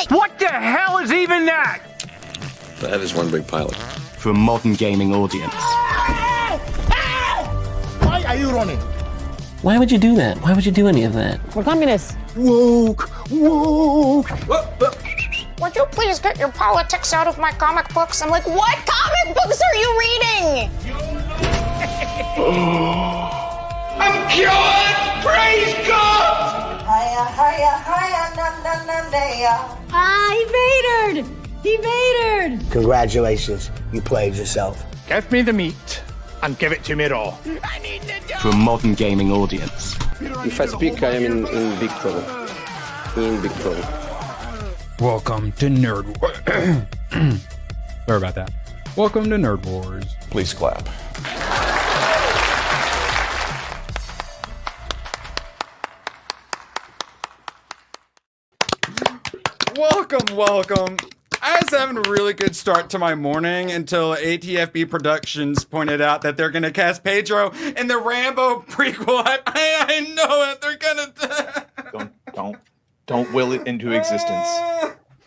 What the hell is even that? That is one big pilot. For a modern gaming audience. Why are you running? Why would you do that? Why would you do any of that? We're communists. Woke. Would you please get your politics out of my comic books? I'm like, what comic books are you reading? I'm cured! Praise God! He vatored! Congratulations, you played yourself. Give me the meat and give it to me raw. I need the dog! For a modern gaming audience. If I speak, I am in big trouble. In big trouble. Welcome to Nerd Wars. Sorry about that. Welcome to Nerd Wars. Please clap. Welcome. I was having a really good start to my morning until ATFB Productions pointed out that they're going to cast Pedro in the Rambo prequel. I know it. They're going to... Don't will it into existence.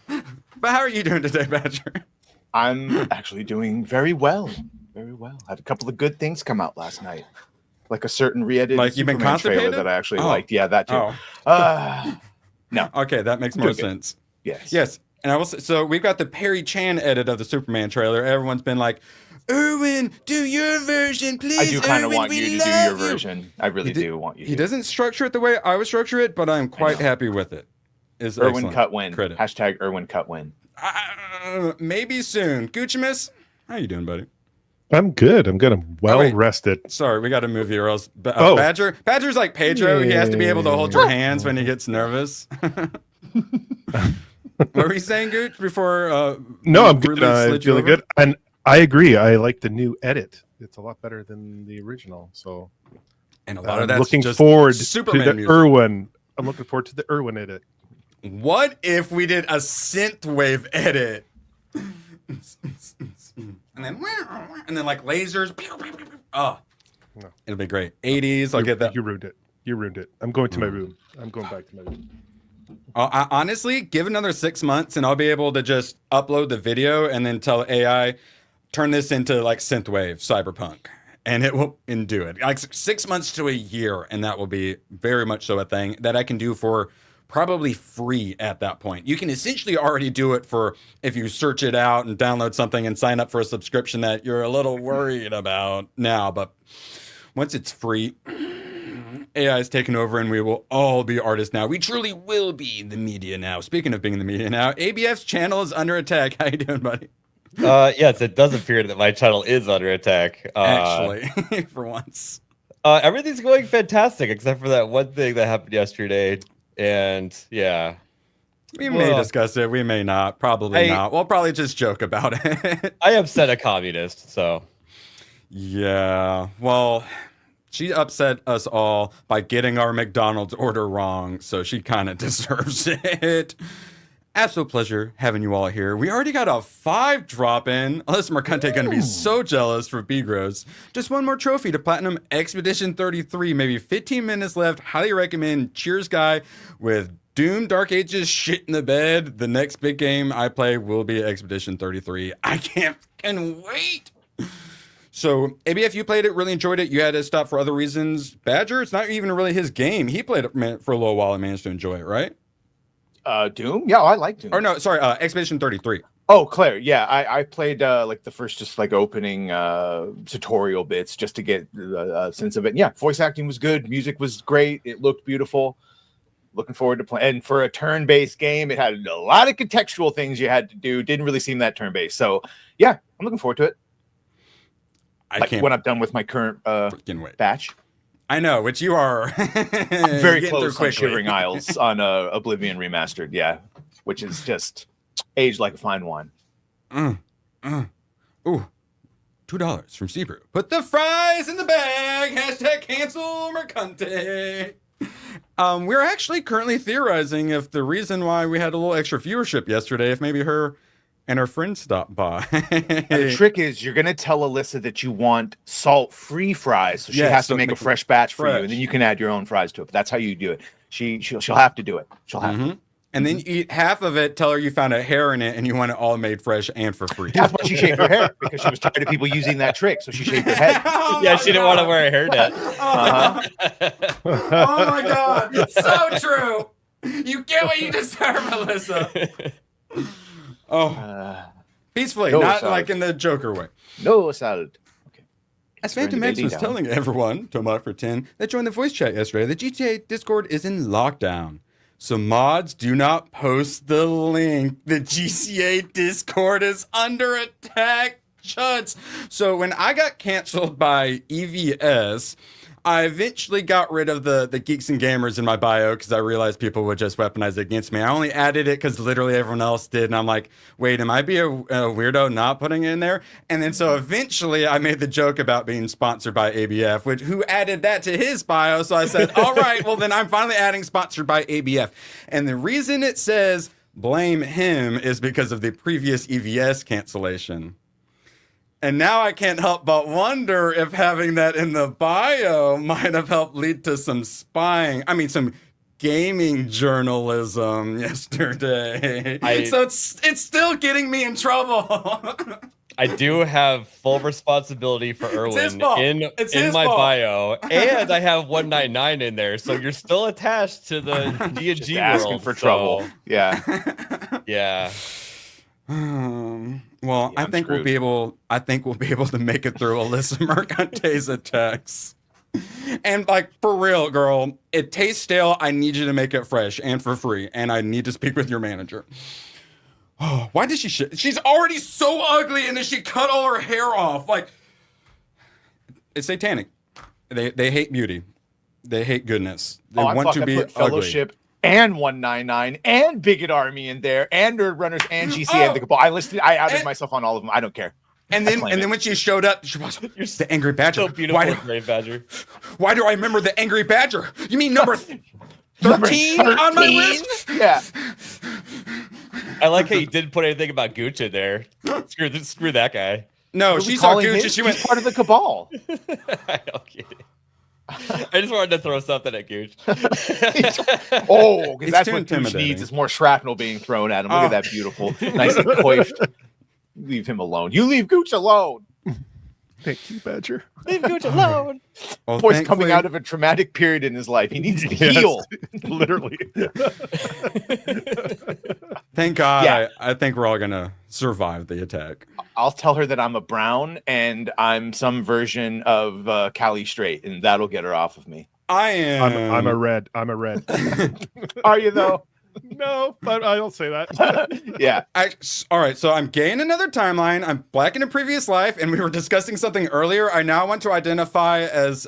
But how are you doing today, Badger? I'm actually doing very well. Very well. Had a couple of good things come out last night. Like a certain re-edited like you've been Superman trailer constipated? that I actually liked. Yeah, that too. No. Okay, that makes more sense. Yes. And I will say, so we've got the Perry Chan edit of the Superman trailer. Everyone's been like, Erwin, do your version, please. I do kind of Erwin, want you to do your version. I really do want you to. He doesn't structure it the way I would structure it, but I'm quite happy with it. Is Erwin cut win. Credit. # Erwin cut win. Maybe soon. Guccimus, how you doing, buddy? I'm good. I'm well rested. Sorry, we got to move you, or else Badger's like Pedro. He has to be able to hold your hands when he gets nervous. What were you saying, Gooch? Before no, I'm good. I'm feeling good, and I agree. I like the new edit. It's a lot better than the original. So, and a lot of that's looking just forward Superman to the music. Irwin. I'm looking forward to the Irwin edit. What if we did a synthwave edit? And then like lasers. Oh, no. It'll be great. 80s. I'll get that. You ruined it. I'm going to my room. I'm going back to my room. Honestly, give another 6 months and I'll be able to just upload the video and then tell AI, turn this into like synthwave cyberpunk, and it will do it. Like 6 months to a year, and that will be very much so a thing that I can do for probably free at that point. You can essentially already do it for if you search it out and download something and sign up for a subscription that you're a little worried about now, but once it's free, AI is taking over and we will all be artists now. We truly will be the media now. Speaking of being the media now, ABF's channel is under attack. How you doing, buddy? Yes, it does appear that my channel is under attack. Actually, for once. Everything's going fantastic except for that one thing that happened yesterday. And yeah. We may discuss it. We may not. Probably not. We'll probably just joke about it. I upset a communist, so. Yeah. Well, she upset us all by getting our McDonald's order wrong, so she kind of deserves it. Absolute pleasure having you all here. We already got a 5 drop in. Alyssa Mercante going to be so jealous for B-Gross. Just one more trophy to Platinum Expedition 33. Maybe 15 minutes left. Highly recommend. Cheers, guy. With Doom Dark Ages shit in the bed, the next big game I play will be Expedition 33. I can wait. So, ABF, you played it, really enjoyed it. You had to stop for other reasons. Badger, it's not even really his game. He played it for a little while and managed to enjoy it, right? Doom? Yeah, I like Doom. Or no, sorry, Expedition 33. Oh, Claire. Yeah, I played like the first just like opening tutorial bits just to get a sense of it. And yeah, voice acting was good. Music was great. It looked beautiful. Looking forward to playing. And for a turn-based game, it had a lot of contextual things you had to do. Didn't really seem that turn-based. So yeah, I'm looking forward to it. When I'm done with my current batch. I know, which you are. I'm very close on Shivering Isles on Oblivion Remastered, yeah, which is just aged like a fine wine. Ooh, $2 from Sebrew. Put the fries in the bag. # cancel Mercante. We're actually currently theorizing if the reason why we had a little extra viewership yesterday, if maybe her and her friend stopped by. The trick is you're going to tell Alyssa that you want salt-free fries, so she has to make a fresh batch for you, and then you can add your own fries to it. But that's how you do it. She'll have to do it. She'll have to. And then you eat half of it, tell her you found a hair in it and you want it all made fresh and for free. That's why she shaved her hair, because she was tired of people using that trick. So she shaved her head. Yeah, she didn't want to wear a hairnet. Oh my God. So true. You get what you deserve, Alyssa. Peacefully, no not salad. like in the Joker way. No salad. Okay. As Phantom X was telling everyone, Tomat for 10, that joined the voice chat yesterday, the GTA Discord is in lockdown. So mods, do not post the link. The GCA Discord is under attack, chuds. So when I got canceled by EVS, I eventually got rid of the geeks and gamers in my bio because I realized people would just weaponize it against me. I only added it because literally everyone else did. And I'm like, wait, am I be a weirdo not putting it in there? And then so eventually I made the joke about being sponsored by ABF, who added that to his bio. So I said, all right, well then I'm finally adding sponsored by ABF. And the reason it says blame him is because of the previous EVS cancellation. And now I can't help but wonder if having that in the bio might have helped lead to some spying. I mean, some gaming journalism yesterday. So it's still getting me in trouble. I do have full responsibility for Erwin in my fault. bio, and I have 199 in there. So you're still attached to the D&G world. Asking for trouble. Yeah. Yeah. Well, Yeah, I think we'll be able to make it through Alyssa Mercante's attacks. And like, for real, girl, it tastes stale. I need you to make it fresh and for free. And I need to speak with your manager. Oh, why did she she's already so ugly, and then she cut all her hair off. Like, it's satanic. They hate beauty. They hate goodness. They want to be put Fellowship and 199 and Bigot Army in there and Nerd Runners and GCA and the Cabal. I outed myself on all of them. I don't care. And then when she showed up, she was the Angry Badger. So beautiful, Brave Badger. Why do I remember the Angry Badger? You mean number 13 on my list? Yeah. I like how you didn't put anything about Gooch in there. Screw that guy. No, she saw Gooch and she went part of the Cabal. I don't get it. I just wanted to throw something at Gooch. Oh, because that's what Gooch needs is more shrapnel being thrown at him. Look at that beautiful, nicely coiffed. Leave him alone. You leave Gooch alone. Thank you, Badger. Leave Gooch alone. Well, Boy's coming out of a traumatic period in his life. He needs to heal. Literally. Thank God. Yeah. I think we're all gonna survive the attack. I'll tell her that I'm a brown and I'm some version of Cali Straight, and that'll get her off of me. I am. I'm a red. I'm a red. Are you though? No, but I don't say that. Yeah. All right, so I'm gay in another timeline. I'm black in a previous life, and we were discussing something earlier. I now want to identify as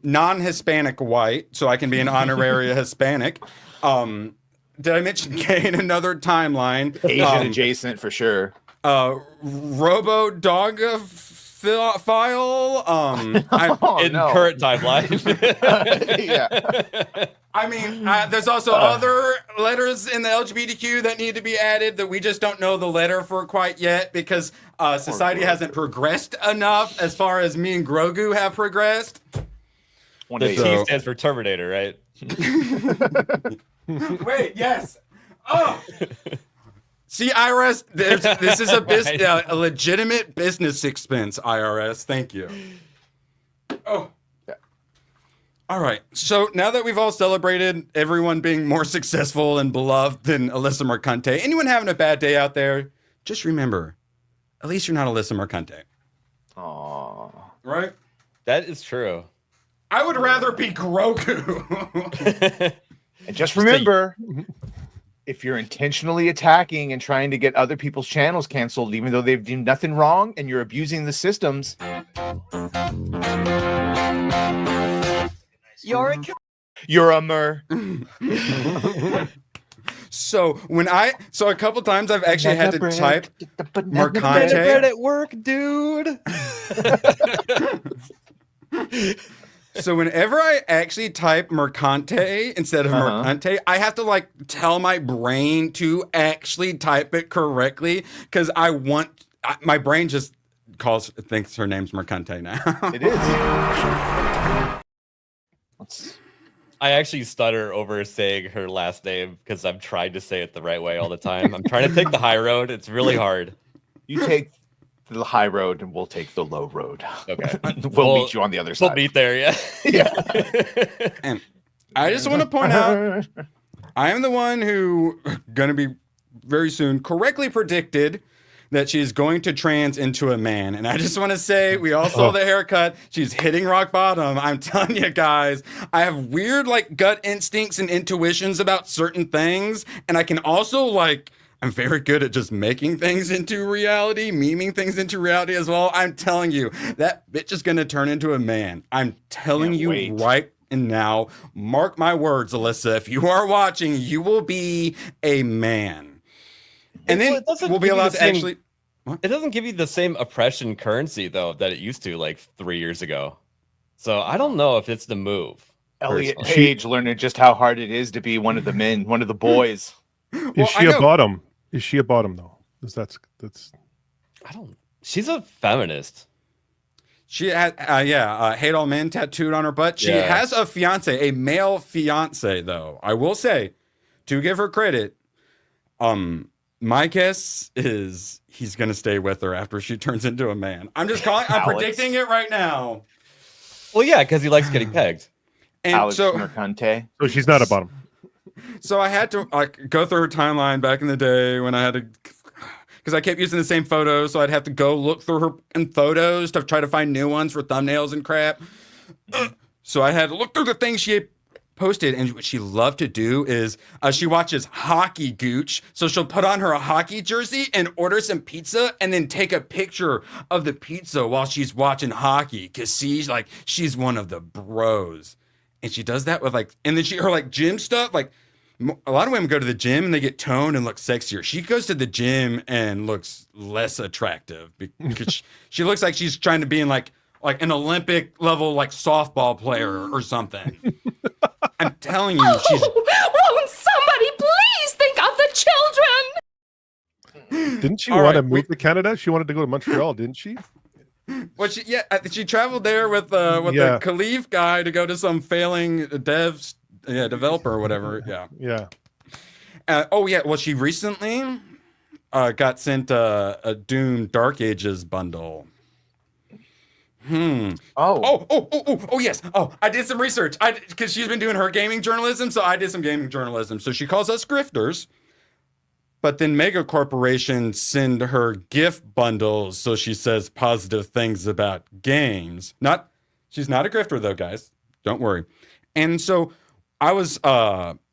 non-Hispanic white, so I can be an honorary Hispanic. Did I mention gay in another timeline? Asian adjacent for sure. Robo dog file. Current timeline. Yeah. I mean, there's also other letters in the LGBTQ that need to be added that we just don't know the letter for quite yet because society hasn't progressed enough as far as me and Grogu have progressed. The T stands for Terminator, right? Wait, yes. Oh. See, IRS, this is a legitimate business expense, IRS. Thank you. Oh. All right. So now that we've all celebrated everyone being more successful and beloved than Alyssa Mercante, anyone having a bad day out there, just remember, at least you're not Alyssa Mercante. Aww. Right? That is true. I would rather be Grogu. And just remember, if you're intentionally attacking and trying to get other people's channels canceled, even though they've done nothing wrong and you're abusing the systems, you're a mer. So a couple times I've actually had to type Mercante at work, dude. So whenever I actually type Mercante instead of Mercante, I have to like tell my brain to actually type it correctly because my brain just thinks her name's Mercante now. It is. I actually stutter over saying her last name because I'm trying to say it the right way all the time. I'm trying to take the high road. It's really hard. You take the high road and we'll take the low road. Okay. We'll meet you on the other side. We'll meet there, yeah. Yeah. And I just want to point out, I am the one who going to be very soon correctly predicted that she's going to trans into a man. And I just want to say, we all saw the haircut. She's hitting rock bottom. I'm telling you guys, I have weird like gut instincts and intuitions about certain things. And I can also I'm very good at just making things into reality, memeing things into reality as well. I'm telling you, that bitch is going to turn into a man. I'm telling you right now, mark my words, Alyssa. If you are watching, you will be a man. And then we'll be allowed to actually... What? It doesn't give you the same oppression currency, though, that it used to 3 years ago. So I don't know if it's the move. Elliot Page learning just how hard it is to be one of the men, one of the boys. Is she a bottom? Is she a bottom, though? That's... I don't... She's a feminist. She had, hate all men tattooed on her butt. She has a fiance, a male fiance, though. I will say, to give her credit, my guess is he's going to stay with her after she turns into a man. I'm predicting it right now. Well, yeah, because he likes getting pegged. And Alex so she's not a bottom. So I had to go through her timeline back in the day when I had to, because I kept using the same photos, so I'd have to go look through her in photos to try to find new ones for thumbnails and crap. So I had to look through the things she had posted, and what she loved to do is she watches hockey, gooch. So she'll put on her hockey jersey and order some pizza, and then take a picture of the pizza while she's watching hockey, because she's one of the bros. And she does that with and then her gym stuff, a lot of women go to the gym and they get toned and look sexier. She goes to the gym and looks less attractive because she looks like she's trying to be in like an Olympic level softball player or something. I'm telling you, she's... Won't somebody please think of the children? Didn't she want to move to Canada? She wanted to go to Montreal, didn't she? Well, she traveled there with the Khalif guy to go to some failing developer or whatever. Yeah. Well, she recently got sent a Doom Dark Ages bundle. Oh, yes. Oh, I did some research. Because she's been doing her gaming journalism, so I did some gaming journalism. So she calls us grifters. But then mega corporations send her gift bundles, so she says positive things about games. She's not a grifter though, guys. Don't worry. And so I was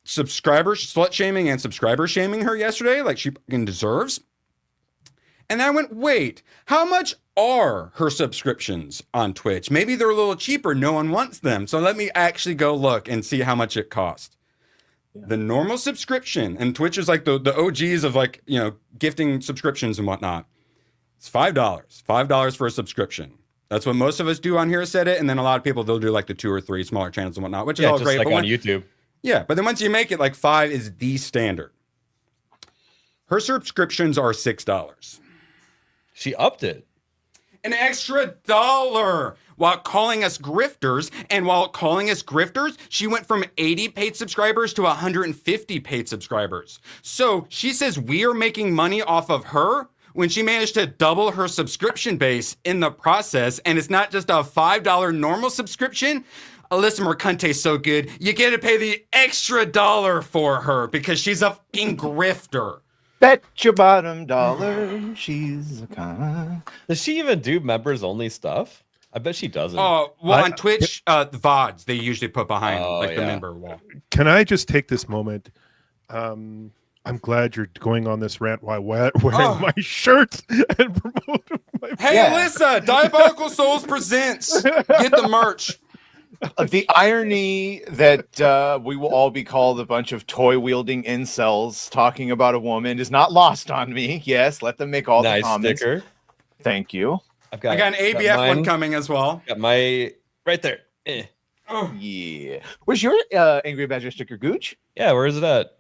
subscriber slut shaming and subscriber shaming her yesterday, like she fucking deserves. And I went, wait, how much are her subscriptions on Twitch? Maybe they're a little cheaper. No one wants them. So let me actually go look and see how much it costs. The normal subscription, and Twitch is like the OGs of gifting subscriptions and whatnot. It's $5. $5 for a subscription. That's what most of us do on here, said it. And then a lot of people, they'll do the 2 or 3 smaller channels and whatnot, which is all just great. Like on YouTube. Yeah, but then once you make it, $5 is the standard. Her subscriptions are $6. She upped it. An extra $1 while calling us grifters. And while calling us grifters, she went from 80 paid subscribers to 150 paid subscribers. So she says we are making money off of her when she managed to double her subscription base in the process. And it's not just a $5 normal subscription. Alyssa Mercante's so good, you get to pay the extra $1 for her because she's a fucking grifter. Bet your bottom dollar she's a con. Does she even do members only stuff? I bet she doesn't. Oh, well, on Twitch, the VODs they usually put behind the member wall. Can I just take this moment? I'm glad you're going on this rant while wearing my shirt and promoting my. Hey, Alyssa, Diabolical Souls presents. Get the merch. The irony that we will all be called a bunch of toy-wielding incels talking about a woman is not lost on me. Yes, let them make all the comments. Sticker. Thank you. I got an ABF one coming as well. Got my right there. Oh yeah. Where's your Angry Badger sticker, Gooch? Yeah, where is it at?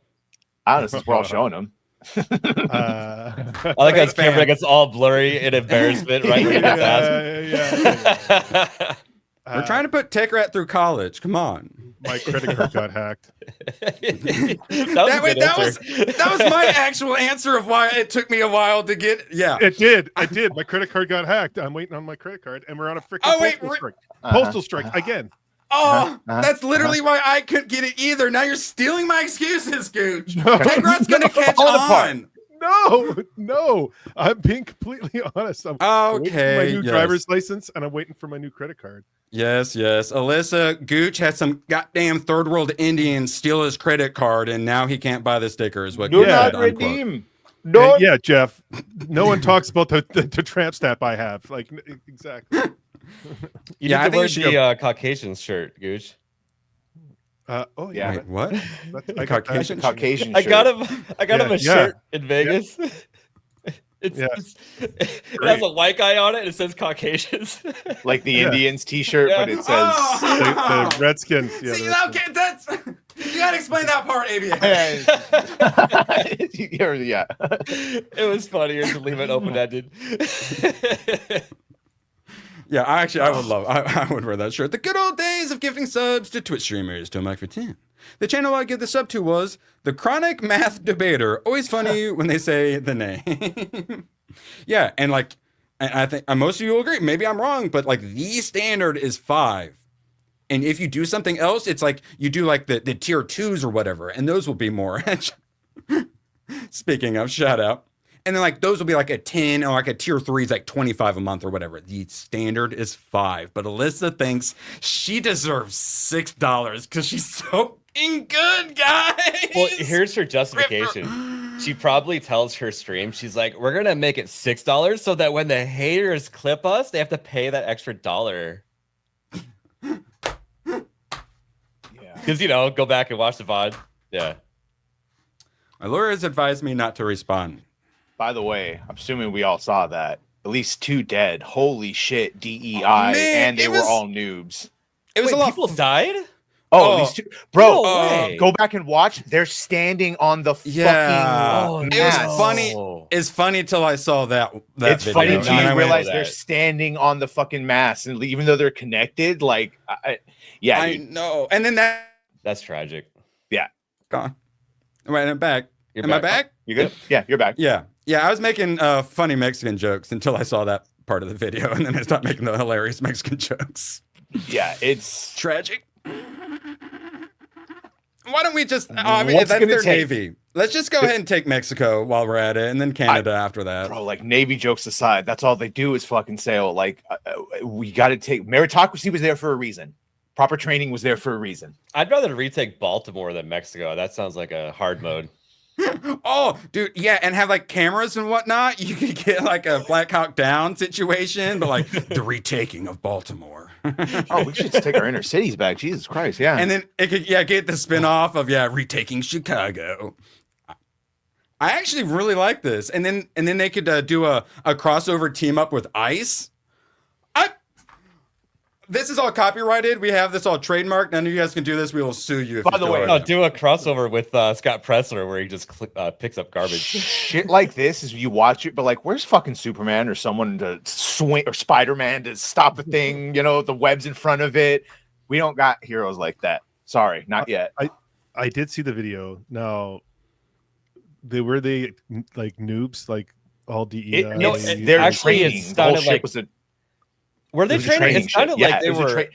I don't know, since we're all showing them. I like that camera gets all blurry in embarrassment right We're trying to put Tech Rat through college. Come on. My credit card got hacked. That was my actual answer of why it took me a while to get. Yeah, It did. My credit card got hacked. I'm waiting on my credit card, and we're on a freaking postal strike. Postal strike again. Oh, that's literally why I couldn't get it either. Now you're stealing my excuses, Gooch. Tech gonna catch on. No. I'm being completely honest. I'm waiting for my new driver's license, and I'm waiting for my new credit card. Yes. Alyssa, Gooch had some goddamn third world Indians steal his credit card, and now he can't buy the stickers. What? Do not redeem. And yeah, Jeff. No one talks about the tramp stamp I have. Like exactly. You need to wear the Caucasian shirt, Gooch. Oh yeah. Wait, what? I Caucasian. Shirt. I got him a shirt in Vegas. Yeah. It has a white guy on it and it says Caucasians. Like the Indians t-shirt, but it says the Redskins. Yeah, see, okay, that's you gotta explain that part, ABA. Yeah. It was funnier to leave it open-ended. Yeah, I would wear that shirt. The good old days of gifting subs to Twitch streamers to Mike for 10. The channel I give the sub to was the Chronic Math Debater. Always funny when they say the name. Yeah, and like, I think most of you will agree. Maybe I'm wrong, but like the standard is 5. And if you do something else, it's like you do like the tier 2s or whatever, and those will be more. Speaking of, shout out. And then like those will be like a 10 or like a tier 3 is like 25 a month or whatever. The standard is 5. But Alyssa thinks she deserves $6 because she's so good, guys. Well, here's her justification. She probably tells her stream, she's like, we're gonna make it $6 so that when the haters clip us, they have to pay that extra $1. Yeah. Because go back and watch the VOD. Yeah. My lawyer has advised me not to respond. By the way, I'm assuming we all saw that. At least 2 dead. Holy shit, DEI, and they were all noobs. It was a lot. People died? Oh, these 2, bro. No go back and watch. They're standing on the fucking. It was funny. It's funny till I saw that it's video. funny until you realize they're standing on the fucking mast, and even though they're connected, like, I know. And then that's tragic. Yeah, gone. Right, I'm back. Am I back? You good? Yeah, you're back. Yeah. I was making funny Mexican jokes until I saw that part of the video, and then I stopped making the hilarious Mexican jokes. Yeah, it's tragic. Why don't we just? That's their navy. Let's just go ahead and take Mexico while we're at it, and then Canada after that. Bro, like Navy jokes aside, that's all they do is fucking sail. Like we got to take meritocracy was there for a reason. Proper training was there for a reason. I'd rather retake Baltimore than Mexico. That sounds like a hard mode. Oh, dude, yeah, and have like cameras and whatnot. You could get like a Black Hawk Down situation, but like the retaking of Baltimore. Oh, we should take our inner cities back. Jesus Christ, yeah. And then it could get the spinoff of retaking Chicago. I actually really like this, and then they could do a crossover team up with ICE. This is all copyrighted. We have this all trademarked. None of you guys can do this. We will sue you. By the way, do a crossover with Scott Pressler where he just picks up garbage. Shit like this is you watch it, but like, where's fucking Superman or someone to swing or Spider-Man to stop the thing? The webs in front of it. We don't got heroes like that. Sorry, not yet. I did see the video. Now, were they like noobs, like all DEI? They're actually training. It sounded like. Were they training? It sounded like they were.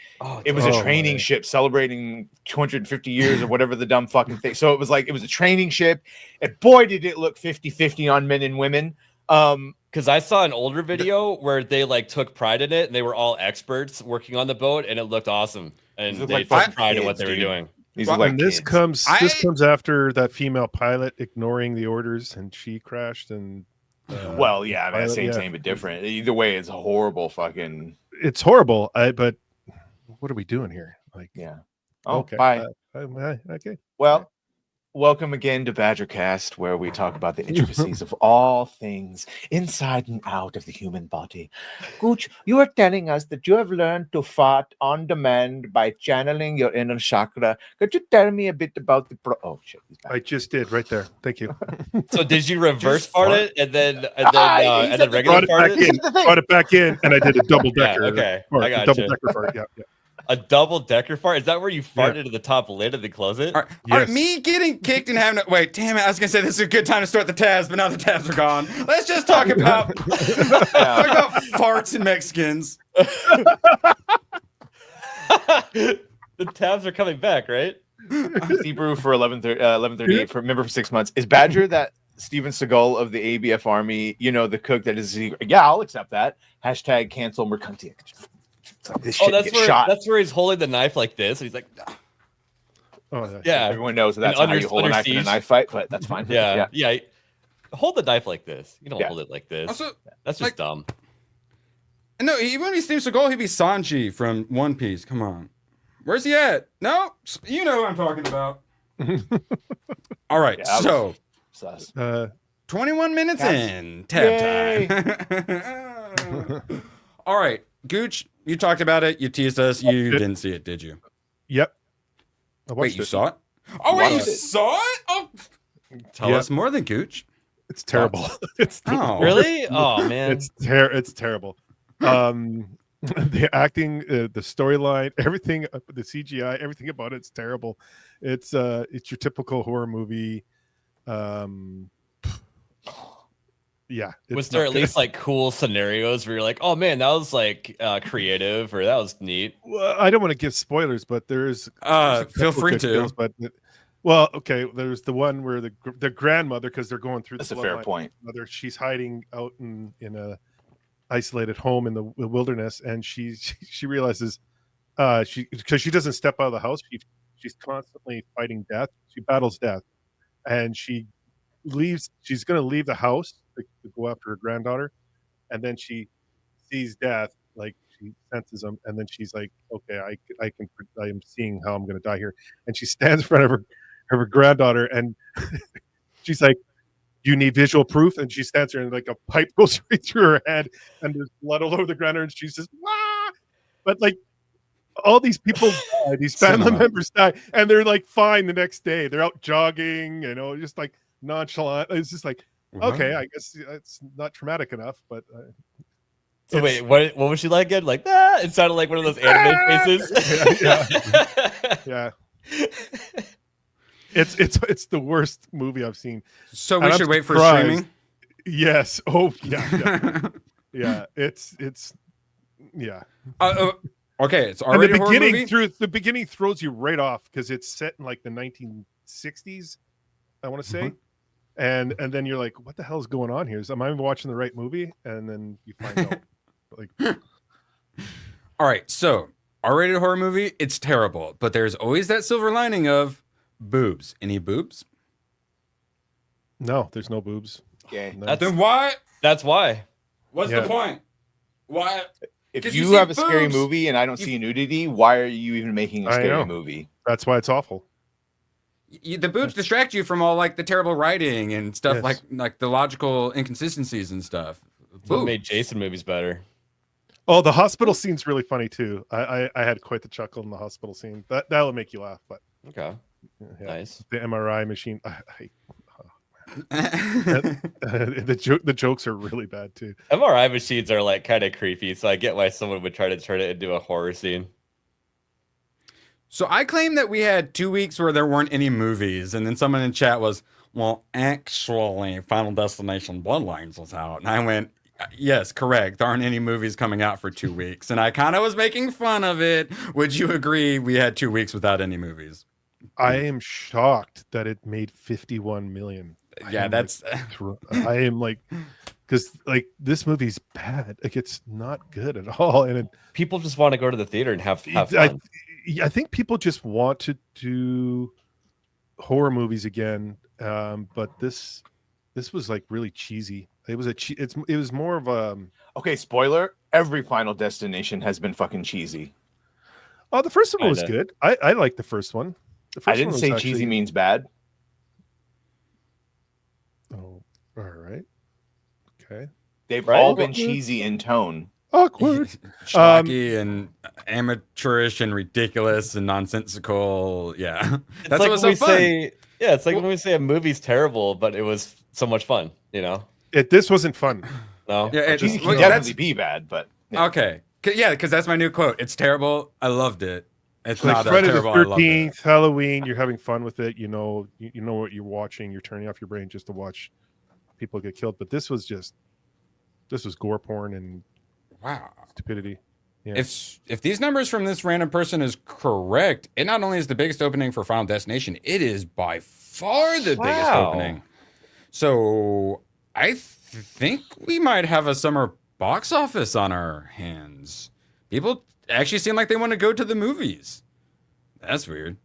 It was a training ship celebrating 250 years or whatever the dumb fucking thing. So it was a training ship, and boy, did it look 50-50 on men and women. Because I saw an older video where they like took pride in it, and they were all experts working on the boat, and it looked awesome, and they took pride in what they were doing. This comes after that female pilot ignoring the orders, and she crashed and. Well, yeah, I mean, same but different. Either way, it's a horrible fucking. It's horrible. But what are we doing here? Like, yeah. Oh, okay. Bye. Okay. Well, welcome again to Badgercast, where we talk about the intricacies of all things inside and out of the human body. Gooch, you are telling us that you have learned to fart on demand by channeling your inner chakra. Could you tell me a bit about the Oh shit! I just did right there. Thank you. So did you reverse fart it and then regular fart it? Brought it back in, and I did a double decker. Okay, fart, I got double you. decker fart. Yeah. A double-decker fart? Is that where you fart into the top lid and then close it? All right, me getting kicked and having to wait. Damn it! I was gonna say this is a good time to start the tabs, but now the tabs are gone. Let's just talk about farts and Mexicans. The tabs are coming back, right? Hebrew for 1138 for member for 6 months. Is Badger that Steven Seagal of the ABF Army? You know, the cook that is. Yeah, I'll accept that. Hashtag cancel Mercanti. Like this shit that's gets where shot. that's where he's holding the knife like this. And he's like, Oh, yeah. Everyone knows that's how you hold a knife in a knife fight, but that's fine. Yeah. Hold the knife like this. You don't hold it like this. Also, that's just dumb. No, he wouldn't be Steven Seagal. He'd be Sanji from One Piece. Come on, where's he at? No, you know who I'm talking about. All right, so 21 minutes in tab time. All right, Gooch, you talked about it. You teased us. You didn't see it, did you? Yep. Wait, you saw it? Oh, wait, you saw it? Oh, tell us more than Gooch. It's terrible. It's really? Oh man, it's terrible. The acting, the storyline, everything, the CGI, everything about it's terrible. It's your typical horror movie. Yeah. Was there at least like cool scenarios where you're like, oh man, that was like creative, or that was neat? Well, I don't want to give spoilers, but there's feel free to. Deals, but well, okay. There's the one where the grandmother, because they're going through. That's a fair point. Mother, she's hiding out in a isolated home in the wilderness, and she realizes because she doesn't step out of the house, she's constantly fighting death. She battles death, and she leaves. She's going to leave the house to go after her granddaughter, and then she sees death, like she senses him, and then she's like, okay, I am seeing how I'm going to die here, and she stands in front of her granddaughter, and she's like, you need visual proof, and she stands there and like a pipe goes right through her head, and there's blood all over the ground, and she says, "Wah!" But like all these people die, these family members die, and they're like fine the next day. They're out jogging, just like nonchalant. It's just like, okay, I guess it's not traumatic enough, but so wait, what was she like again? Like, it sounded like one of those anime faces. Yeah. It's the worst movie I've seen. So we should wait for streaming? Yes. Oh, yeah. Yeah. It's yeah. Okay, it's already and the beginning movie? the beginning throws you right off because it's set in like the 1960s, I want to say. And then you're like, what the hell is going on here? Am I watching the right movie? And then you find out like all right, so R-rated horror movie, it's terrible, but there's always that silver lining of boobs. Any boobs? No, there's no boobs. Okay. No. Then why? That's why. What's the point? Why? If you have a scary movie and I don't see nudity, why are you even making a scary movie? That's why it's awful. The boobs distract you from all like the terrible writing and stuff, like the logical inconsistencies and stuff. What made Jason movies better? Oh, the hospital scene's really funny too. I had quite the chuckle in the hospital scene. That'll make you laugh, but okay. Yeah. Nice. The MRI machine. The jokes are really bad too. MRI machines are like kind of creepy, so I get why someone would try to turn it into a horror scene. So I claim that we had 2 weeks where there weren't any movies, and then someone in chat was, well, actually, Final Destination Bloodlines was out. And I went, yes, correct. There aren't any movies coming out for 2 weeks. And I kind of was making fun of it. Would you agree we had 2 weeks without any movies? I am shocked that it made 51 million. Yeah, I am like, because like this movie's bad. Like it's not good at all, and people just want to go to the theater and have fun. I think people just want to do horror movies again, but this was like really cheesy. It was it was more of a okay. Spoiler: every Final Destination has been fucking cheesy. Oh, the first one was good. I like the first one. I didn't say cheesy means bad. Oh, all right. Okay. They've all been cheesy in tone. Awkward. Schlocky and amateurish and ridiculous and nonsensical. Yeah. That's like when we say, it's like when we say a movie's terrible, but it was so much fun, This wasn't fun. No. Yeah, it can definitely be bad, but okay. Yeah, because that's my new quote. It's terrible. I loved it. It's like not that Friday terrible. the I loved it. 13th, Halloween. You're having fun with it. You know what you're watching. You're turning off your brain just to watch people get killed. But this was gore porn and Wow. stupidity. Yeah. If these numbers from this random person is correct, it not only is the biggest opening for Final Destination, it is by far the biggest opening. So I think we might have a summer box office on our hands. People actually seem like they want to go to the movies. That's weird.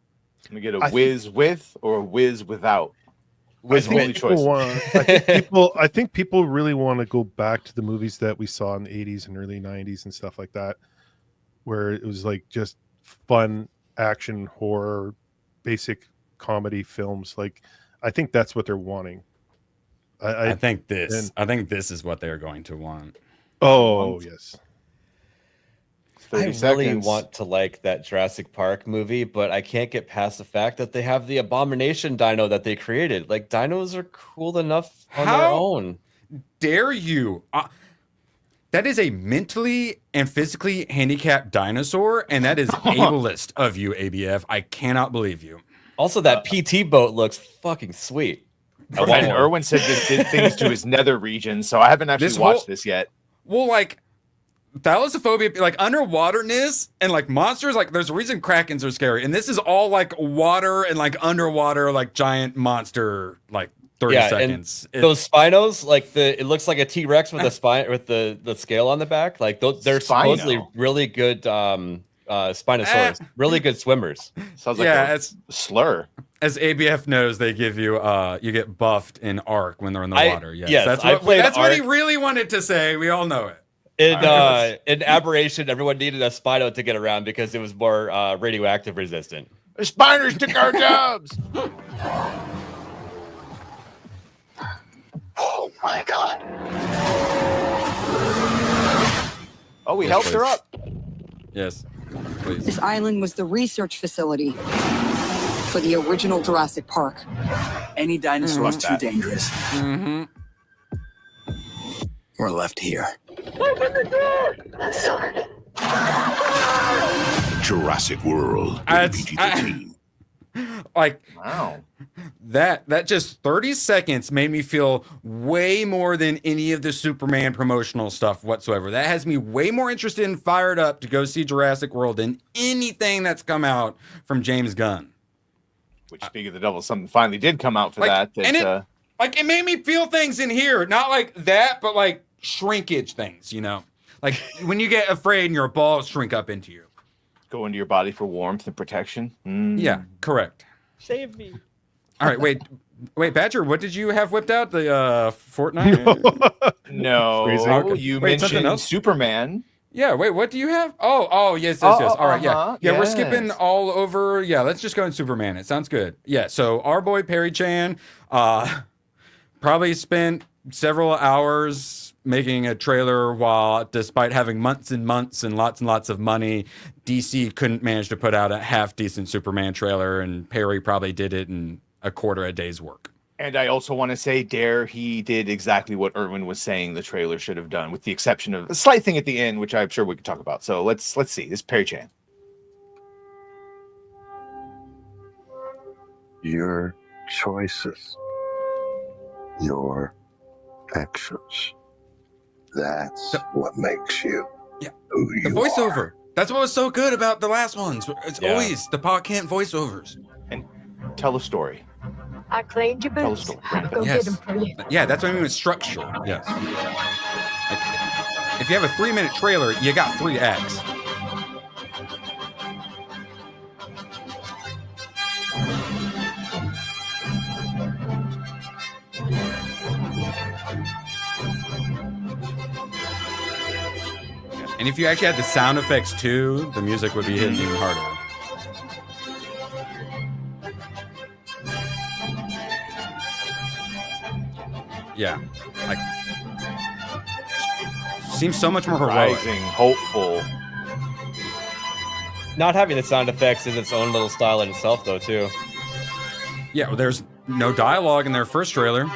Can we get a whiz with or a whiz without? I think people really want to go back to the movies that we saw in the 80s and early 90s and stuff like that, where it was like just fun action, horror, basic comedy films. Like, I think that's what they're wanting. I think this is what they're going to want. Oh, yes. I really want to like that Jurassic Park movie, but I can't get past the fact that they have the abomination dino that they created. Like, dinos are cool enough on their own. Dare you? That is a mentally and physically handicapped dinosaur, and that is ableist of you, ABF. I cannot believe you. Also, that PT boat looks fucking sweet. And Erwin said this did things to his nether region, so I haven't actually watched this yet. Well, like, thalassophobia, like underwaterness and like monsters, like there's a reason Krakens are scary, and this is all like water and like underwater, like giant monster, like 30 seconds. And those Spinos, like it looks like a T-Rex with a spine with the scale on the back. Like they're supposedly really good Spinosaurus, really good swimmers. Sounds like a slur. As ABF knows, they give you you get buffed in Ark when they're in the water. Yes, that's what he really wanted to say. We all know it. In Aberration, everyone needed a Spino to get around because it was more radioactive resistant. The Spiners took our jobs. Oh my God. Oh, we helped her up. Yes, please. This island was the research facility for the original Jurassic Park. Any dinosaur is too dangerous. Mm-hmm. We're left here. Open the door! Sorry. Jurassic World. Like, wow, that just 30 seconds made me feel way more than any of the Superman promotional stuff whatsoever. That has me way more interested and fired up to go see Jurassic World than anything that's come out from James Gunn. Which, speaking of the devil, something finally did come out for that. And it made me feel things in here, not like that, but like shrinkage things, you know, like when you get afraid and your balls shrink up into you. Go into your body for warmth and protection. Yeah, correct. Save me. All right, wait, Badger, what did you have whipped out? The Fortnite? No, you mentioned Superman. Yeah, wait, what do you have? Oh, yes. All right, yeah. We're yes. skipping all over. Yeah, let's just go in Superman. It sounds good. Yeah, so our boy Perry Chan probably spent several hours making a trailer while, despite having months and months and lots of money, DC couldn't manage to put out a half-decent Superman trailer, and Perry probably did it in a quarter a day's work. And I also want to say, he did exactly what Erwin was saying the trailer should have done, with the exception of a slight thing at the end, which I'm sure we could talk about. So let's see. This is Perry Chan. Your choices, your actions. That's what makes you who you the voiceover. are. That's what was so good about the last ones. It's always the Pa Kent voiceovers. And tell a story. I cleaned your boots. Tell a story. I'll go get them for you. Yeah, that's what I mean with structure. Yes. Like, if you have a 3-minute trailer, you got 3 acts. And if you actually had the sound effects too, the music would be hitting even harder. Yeah, like seems so much more heroic. Rising, hopeful. Not having the sound effects is its own little style in itself, though, too. Yeah, well, there's no dialogue in their first trailer.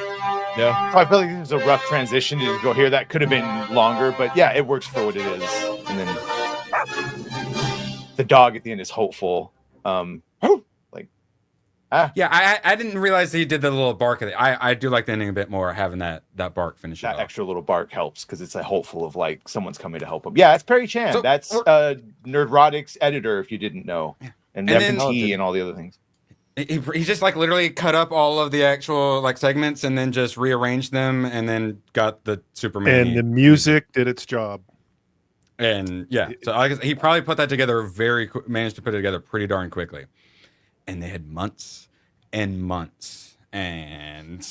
Yeah. So I feel like this is a rough transition to go here. That could have been longer, but yeah, it works for what it is. And then The dog at the end is hopeful. Yeah, I didn't realize he did the little bark of it. I do like the ending a bit more, having that bark finish it That off. extra little bark helps because it's a hopeful of like someone's coming to help him. Yeah, it's Perry Chan. So, That's Nerdrotic's editor, if you didn't know, and then- Nevin T and all the other things. He just like literally cut up all of the actual like segments and then just rearranged them and then got the Superman. And the music did its job. And yeah, so I guess he probably put that together managed to put it together pretty darn quickly. And they had months and months and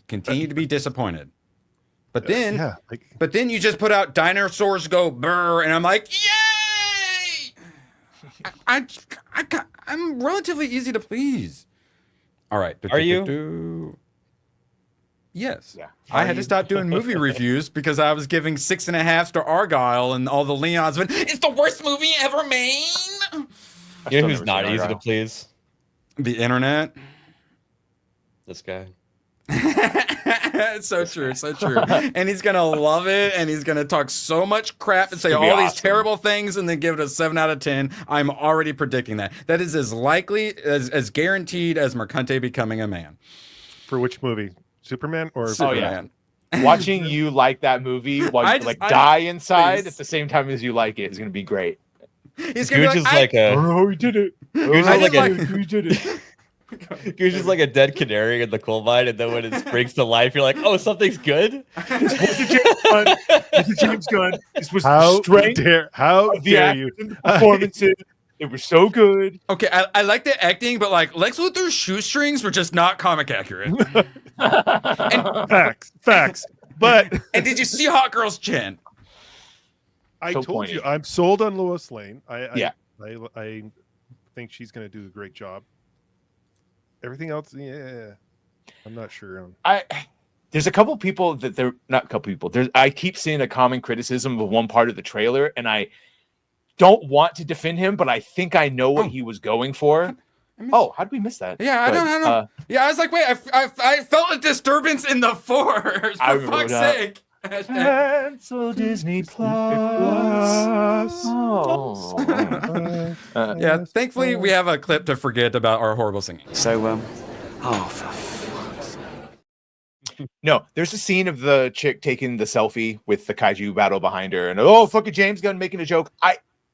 continued to be disappointed. But then, but then you just put out Dinosaurs Go Brr, and I'm like, yay! I'm relatively easy to please. All right. Are you? Yes. Yeah. I had to stop doing movie reviews because I was giving 6.5 to Argyle and all the Leons. But it's the worst movie ever made. You know who's not easy to please? The internet. This guy. It's so true, so true. And he's gonna love it, and he's gonna talk so much crap and say all these terrible things, and then give it a 7 out of 10. I'm already predicting that. That is as likely as guaranteed as Mercante becoming a man. For which movie? Superman or Superman? Watching you like that movie while you die inside at the same time as you like it is gonna be great. He's gonna Gooch be is like a. Oh, he did it. Gooch did it. Gooch is like a dead canary in the coal mine, and then when it springs to life, you're like, "Oh, something's good." This was James Gunn. This was How strength. How the dare actors you? and the performances. It was so good. Okay, I like the acting, but like Lex Luthor's shoestrings were just not comic accurate. Facts. But and did you see Hot Girl's chin? I So told pointy. you, I'm sold on Lois Lane. Yeah. I think she's going to do a great job. Everything else, yeah, I'm not sure on. There's a couple people that they're not a couple people. I keep seeing a common criticism of one part of the trailer, and I don't want to defend him, but I think I know what he was going for. Oh, how did we miss that? Yeah, I don't. Yeah, I was like, wait, I felt a disturbance in the force. I For remember fuck's that. sake. Cancel Disney Plus. Oh. Yeah, thankfully we have a clip to forget about our horrible singing. So, oh, for fuck's sake. No, there's a scene of the chick taking the selfie with the kaiju battle behind her, and oh, fucking James Gunn making a joke.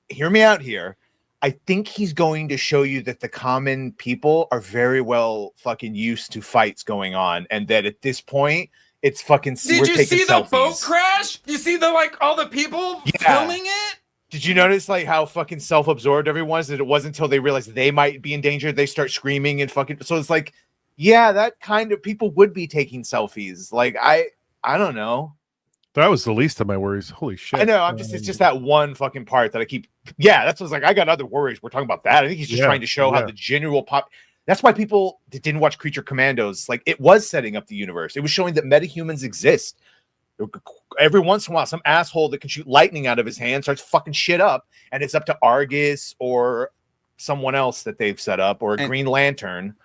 Hear me out here. I think he's going to show you that the common people are very well fucking used to fights going on, and that at this point, it's fucking. Did you see the boat crash? You see all the people filming it? Did you notice like how fucking self-absorbed everyone is? That it wasn't until they realized they might be in danger they start screaming and fucking. So it's like, yeah, that kind of people would be taking selfies. Like I don't know. That was the least of my worries. Holy shit! I know. It's just that one fucking part that I keep. Yeah, that's what's like. I got other worries. We're talking about that. I think he's just trying to show how the general pop. That's why people that didn't watch Creature Commandos, like it was setting up the universe. It was showing that metahumans exist. Every once in a while, some asshole that can shoot lightning out of his hand starts fucking shit up, and it's up to Argus or someone else that they've set up or Green Lantern.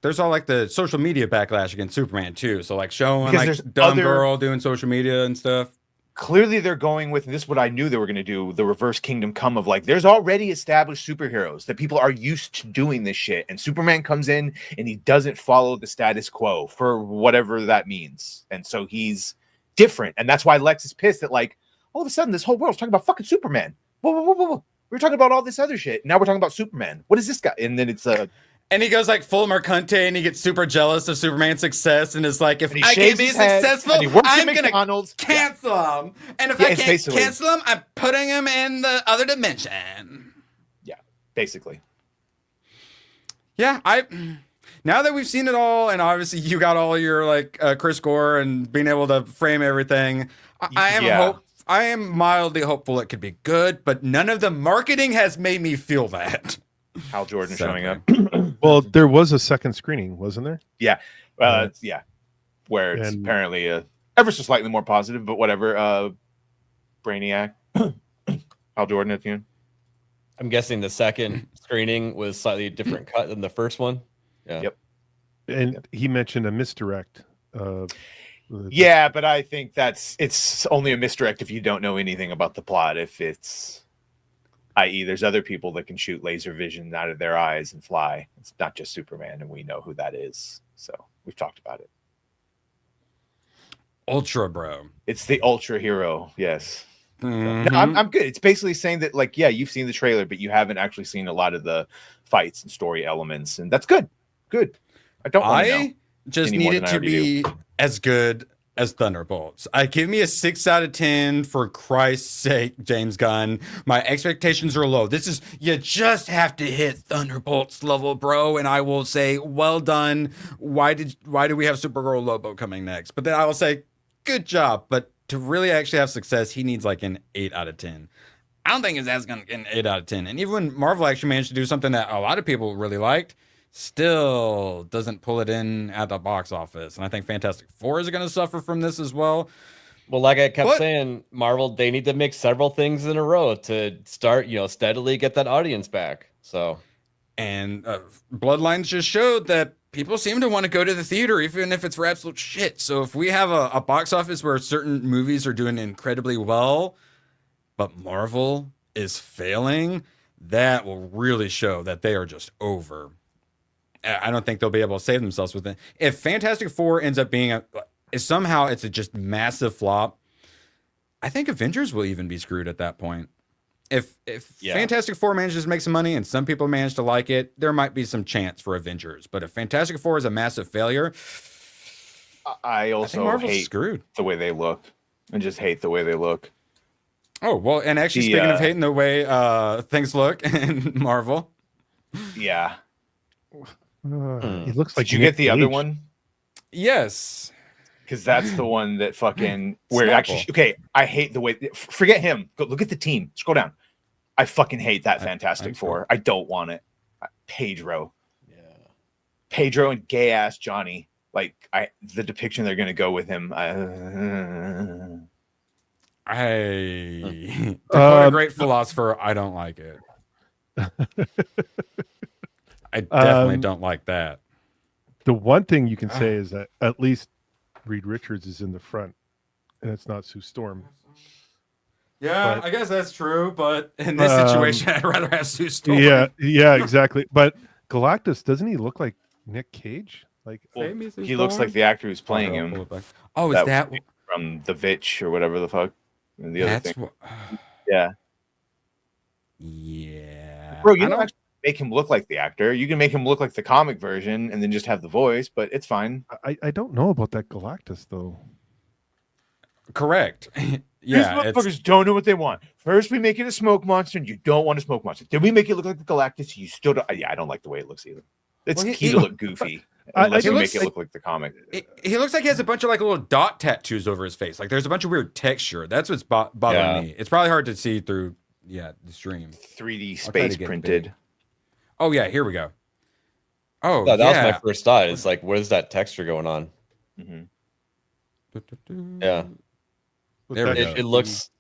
There's all like the social media backlash against Superman too. So like showing Because like there's dumb other- girl doing social media and stuff. Clearly they're going with, and this is what I knew they were going to do, the reverse Kingdom Come of like, there's already established superheroes that people are used to doing this shit. And Superman comes in and he doesn't follow the status quo for whatever that means. And so he's different. And that's why Lex is pissed that like, all of a sudden this whole world's talking about fucking Superman. Whoa. We were talking about all this other shit. Now we're talking about Superman. What is this guy? And then it's and he goes like full Mercante and he gets super jealous of Superman's success and is like, if I can shaves be his head, successful, and he works at I'm gonna McDonald's. cancel him. And if Yeah, I it's can't basically- cancel him, I'm putting him in the other dimension. Yeah, basically. Yeah, now that we've seen it all, and obviously you got all your like Chris Gore and being able to frame everything, I am mildly hopeful it could be good, but none of the marketing has made me feel that. Hal Jordan showing up. Well, there was a second screening, wasn't there? Yeah. Where it's apparently ever so slightly more positive, but whatever. Brainiac. Hal Jordan at the end. I'm guessing the second screening was slightly different cut than the first one. Yeah. Yep. And he mentioned a misdirect. Yeah, but I think it's only a misdirect if you don't know anything about the plot. If it's i.e., there's other people that can shoot laser vision out of their eyes and fly. It's not just Superman, and we know who that is. So we've talked about it. Ultra Bro. It's the Ultra Hero. Yes. Mm-hmm. No, I'm good. It's basically saying that, like, yeah, you've seen the trailer, but you haven't actually seen a lot of the fights and story elements, and that's good. Good. I don't want to know just any more need than it I to already be as good as Thunderbolts. Give me a 6 out of 10 for Christ's sake, James Gunn. My expectations are low. This is, you just have to hit Thunderbolts level, bro, and I will say, well done. Why do we have Supergirl Lobo coming next? But then I will say, good job. But to really actually have success, he needs like an 8 out of 10. I don't think his ass gonna get an 8 out of 10. And even when Marvel actually managed to do something that a lot of people really liked, still doesn't pull it in at the box office. And I think Fantastic Four is going to suffer from this as well. Well, like I kept saying, Marvel, they need to make several things in a row to start, steadily get that audience back. So, and Bloodlines just showed that people seem to want to go to the theater, even if it's for absolute shit. So if we have a box office where certain movies are doing incredibly well, but Marvel is failing, that will really show that they are just over. I don't think they'll be able to save themselves with it. If Fantastic Four ends up being if somehow it's a just massive flop, I think Avengers will even be screwed at that point. If Fantastic Four manages to make some money and some people manage to like it, there might be some chance for Avengers. But if Fantastic Four is a massive failure, I also hate screwed the way they look, and just hate the way they look. Oh, well, and actually, speaking of hating the way things look in Marvel. Yeah. He looks like Did you get the other one? Yes. Because that's the one that fucking where actually okay. I hate the way. Forget him. Go look at the team. Scroll down. I fucking hate that Fantastic Four. I don't want it. Pedro. Yeah. Pedro and gay ass Johnny. Like the depiction they're gonna go with him. To quote a great philosopher, I don't like it. I definitely don't like that. The one thing you can say is that at least Reed Richards is in the front, and it's not Sue Storm. Yeah, but, I guess that's true, but in this situation, I'd rather have Sue Storm. Yeah, exactly. But Galactus, doesn't he look like Nick Cage? Like he looks like the actor who's playing him. Oh, is that from The Vitch or whatever the fuck? And the other thing. Yeah. Bro, you don't actually make him look like the actor. You can make him look like the comic version and then just have the voice, but it's fine. I don't know about that Galactus though. Correct. These motherfuckers don't know what they want. First, we make it a smoke monster, and you don't want a smoke monster. Then we make it look like the Galactus. You still don't. Yeah, I don't like the way it looks either. It's key to look goofy. Unless you make it look like the comic. He looks like he has a bunch of like little dot tattoos over his face. Like there's a bunch of weird texture. That's what's bothering me. It's probably hard to see through the stream. 3D space printed. Oh yeah, here we go. Oh, that was my first thought. It's like, what is that texture going on? Mm-hmm. Yeah, there it looks.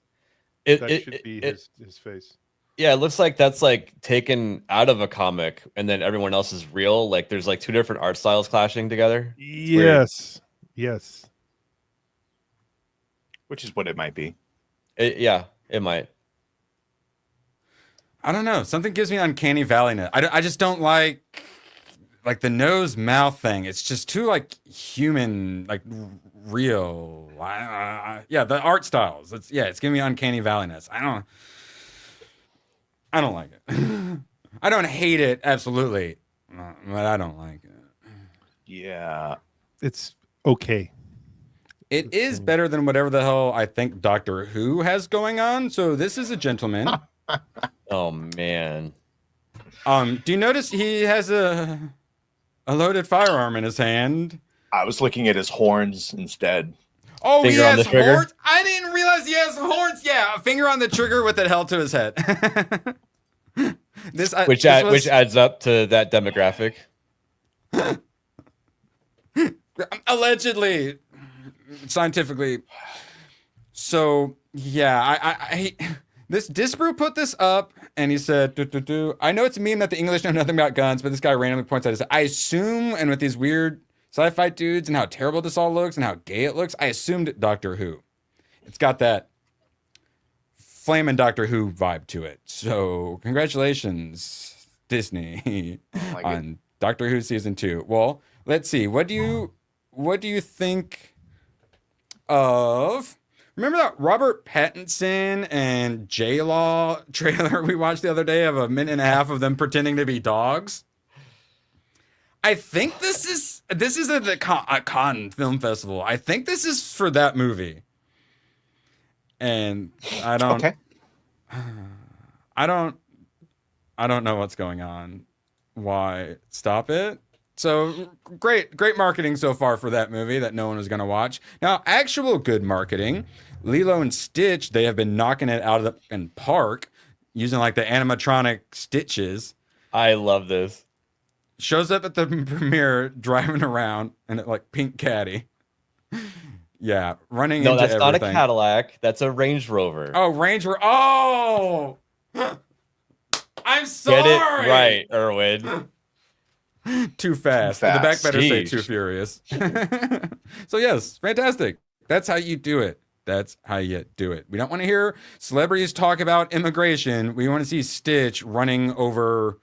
That should be his face. Yeah, it looks like that's like taken out of a comic, and then everyone else is real. Like there's like two different art styles clashing together. Yes. Which is what it might be. It might. I don't know. Something gives me uncanny valleyness. I just don't like the nose mouth thing. It's just too like human, like real. Yeah, the art styles. It's giving me uncanny valleyness. I don't like it. I don't hate it, absolutely, but I don't like it. Yeah, it's okay. It is better than whatever the hell I think Doctor Who has going on. So this is a gentleman. Oh man. Do you notice he has a loaded firearm in his hand? I was looking at his horns instead. Oh, he has horns? I didn't realize he has horns. Yeah, a finger on the trigger with it held to his head. Which adds up to that demographic. Allegedly, scientifically. So yeah, I this Disbrew put this up and he said, I know it's a meme that the English know nothing about guns, but this guy randomly points out, I assume, and with these weird sci-fi dudes and how terrible this all looks and how gay it looks, I assumed Doctor Who. It's got that flaming Doctor Who vibe to it. So congratulations, Disney, on Doctor Who season 2. Well, let's see. What do you think of? Remember that Robert Pattinson and J-Law trailer we watched the other day of a minute and a half of them pretending to be dogs? I think this is at the Cannes Film Festival. I think this is for that movie. And I don't know what's going on. Why stop it? So great marketing so far for that movie that no one was going to watch. Now, actual good marketing, Lilo and Stitch, they have been knocking it out of the park using like the animatronic Stitches. I love this. Shows up at the premiere driving around in like pink caddy. Yeah, running into everything. No, that's not a Cadillac. That's a Range Rover. Oh, Range Rover. Oh! I'm sorry! Get it right, Erwin. Too fast. The back better say too furious. So yes, fantastic. That's how you do it. That's how you do it. We don't want to hear celebrities talk about immigration. We want to see Stitch running over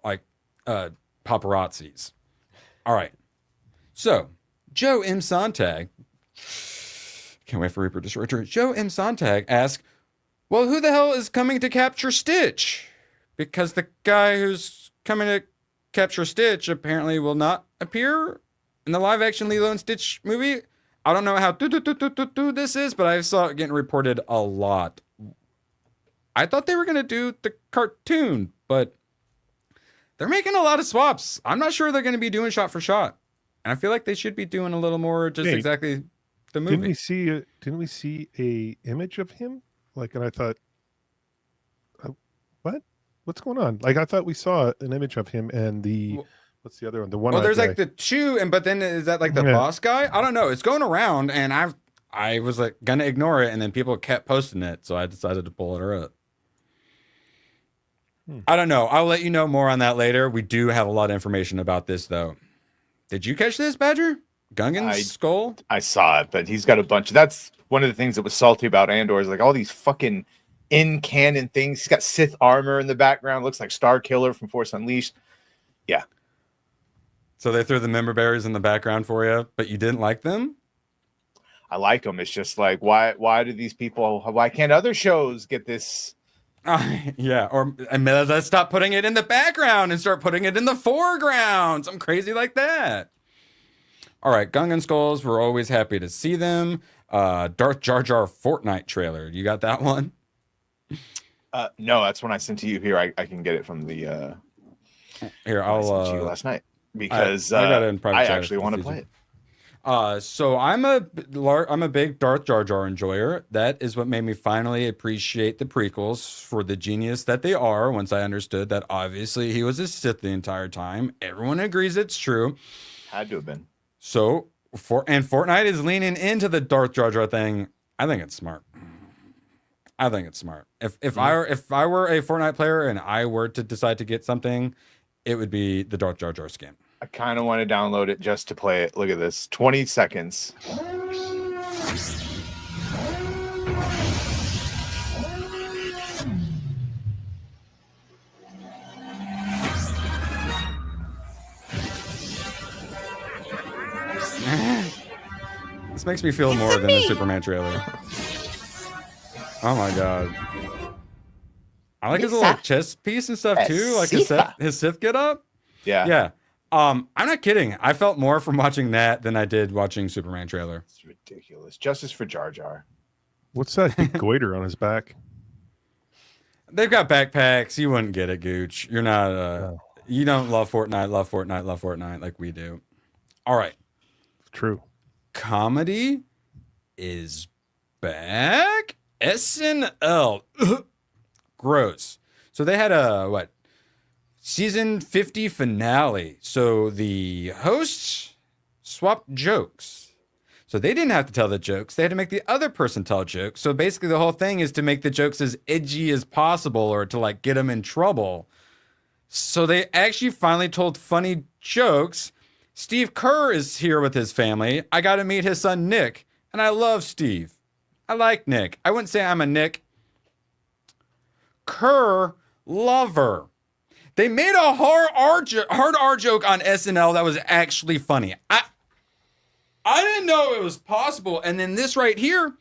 like paparazzis. All right. So Joe M. Sontag, can't wait for Reaper Destroyer. Joe M. Sontag asks, well, who the hell is coming to capture Stitch? Because the guy who's coming to capture Stitch apparently will not appear in the live-action Lilo and Stitch movie. I don't know how this is, but I saw it getting reported a lot. I thought they were going to do the cartoon, but they're making a lot of swaps. I'm not sure they're going to be doing shot for shot. And I feel like they should be doing a little more just exactly the movie. Didn't we see a image of him? Like, and I thought, what's going on? Like, I thought we saw an image of him and what's the other one? The one. Well, there's like the two, but then is that like the boss guy? I don't know. It's going around, and I was like gonna ignore it, and then people kept posting it, so I decided to pull it up. I don't know. I'll let you know more on that later. We do have a lot of information about this, though. Did you catch this, Badger? Gungan's skull? I saw it, but he's got a bunch. That's one of the things that was salty about Andor is like all these fucking in canon things. He's got Sith armor in the background. Looks like Star Killer from Force Unleashed. Yeah. So they threw the member berries in the background for you, but you didn't like them? I like them. It's just like, why do these people, why can't other shows get this? Yeah, or let's stop putting it in the background and start putting it in the foreground. Something crazy like that. All right, Gungan skulls. We're always happy to see them. Darth Jar Jar Fortnite trailer. You got that one? No, that's when I sent to you here. I can get it from the here. I sent to you last night because I got it in private chat actually want to play it. So I'm a big Darth Jar Jar enjoyer. That is what made me finally appreciate the prequels for the genius that they are. Once I understood that obviously he was a Sith the entire time. Everyone agrees it's true. Had to have been. So Fortnite is leaning into the Darth Jar Jar thing. I think it's smart. I think it's smart. If I were a Fortnite player and I were to decide to get something, it would be the Darth Jar Jar skin. I kind of want to download it just to play it. Look at this. 20 seconds. This makes me feel more than the Superman trailer. Oh my god. I like his little chest piece and stuff too. Like his Sith get up. Yeah. Yeah. I'm not kidding. I felt more from watching that than I did watching Superman trailer. It's ridiculous. Justice for Jar Jar. What's that big goiter on his back? They've got backpacks. You wouldn't get it, Gooch. You're not you don't love Fortnite like we do. All right. True. Comedy is back. SNL. Gross. So they had a season 50 finale. So the hosts swapped jokes. So they didn't have to tell the jokes. They had to make the other person tell jokes. So basically the whole thing is to make the jokes as edgy as possible or to like get them in trouble. So they actually finally told funny jokes. Steve Kerr is here with his family. I got to meet his son, Nick. And I love Steve. I like Nick. I wouldn't say I'm a Nick Kerr lover. They made a hard R joke on SNL that was actually funny. I didn't know it was possible. And then this right here,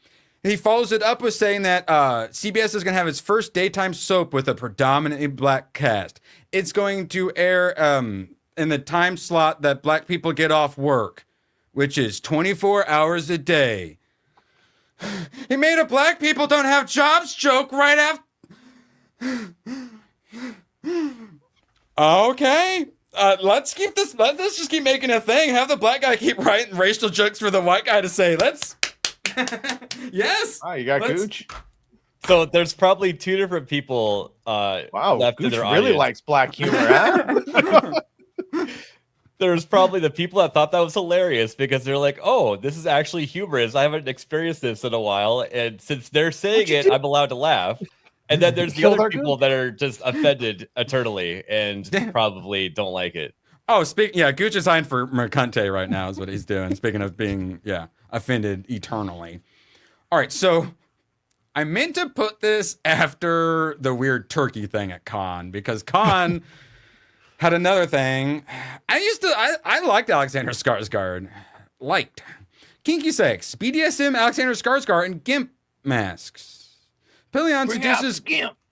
he follows it up with saying that CBS is going to have its first daytime soap with a predominantly black cast. It's going to air in the time slot that black people get off work, which is 24 hours a day. He made a black people don't have jobs joke right after. Okay. Let's just keep making a thing. Have the black guy keep writing racial jokes for the white guy to say. Let's. Yes. Oh, you got Gooch. So there's probably two different people. Wow, left Gooch in their really audience. likes black humor, huh? There's probably the people that thought that was hilarious because they're like, "Oh, this is actually humorous. I haven't experienced this in a while, and since they're saying it, I'm allowed to laugh." And then there's the other people that are just offended eternally and probably don't like it. Oh, Gooch is signed for Mercante right now is what he's doing. Speaking of being, offended eternally. All right, so I meant to put this after the weird turkey thing at Con because Con had another thing. I liked Alexander Skarsgård. Kinky sex, BDSM, Alexander Skarsgård, and GIMP masks. Pillion seduces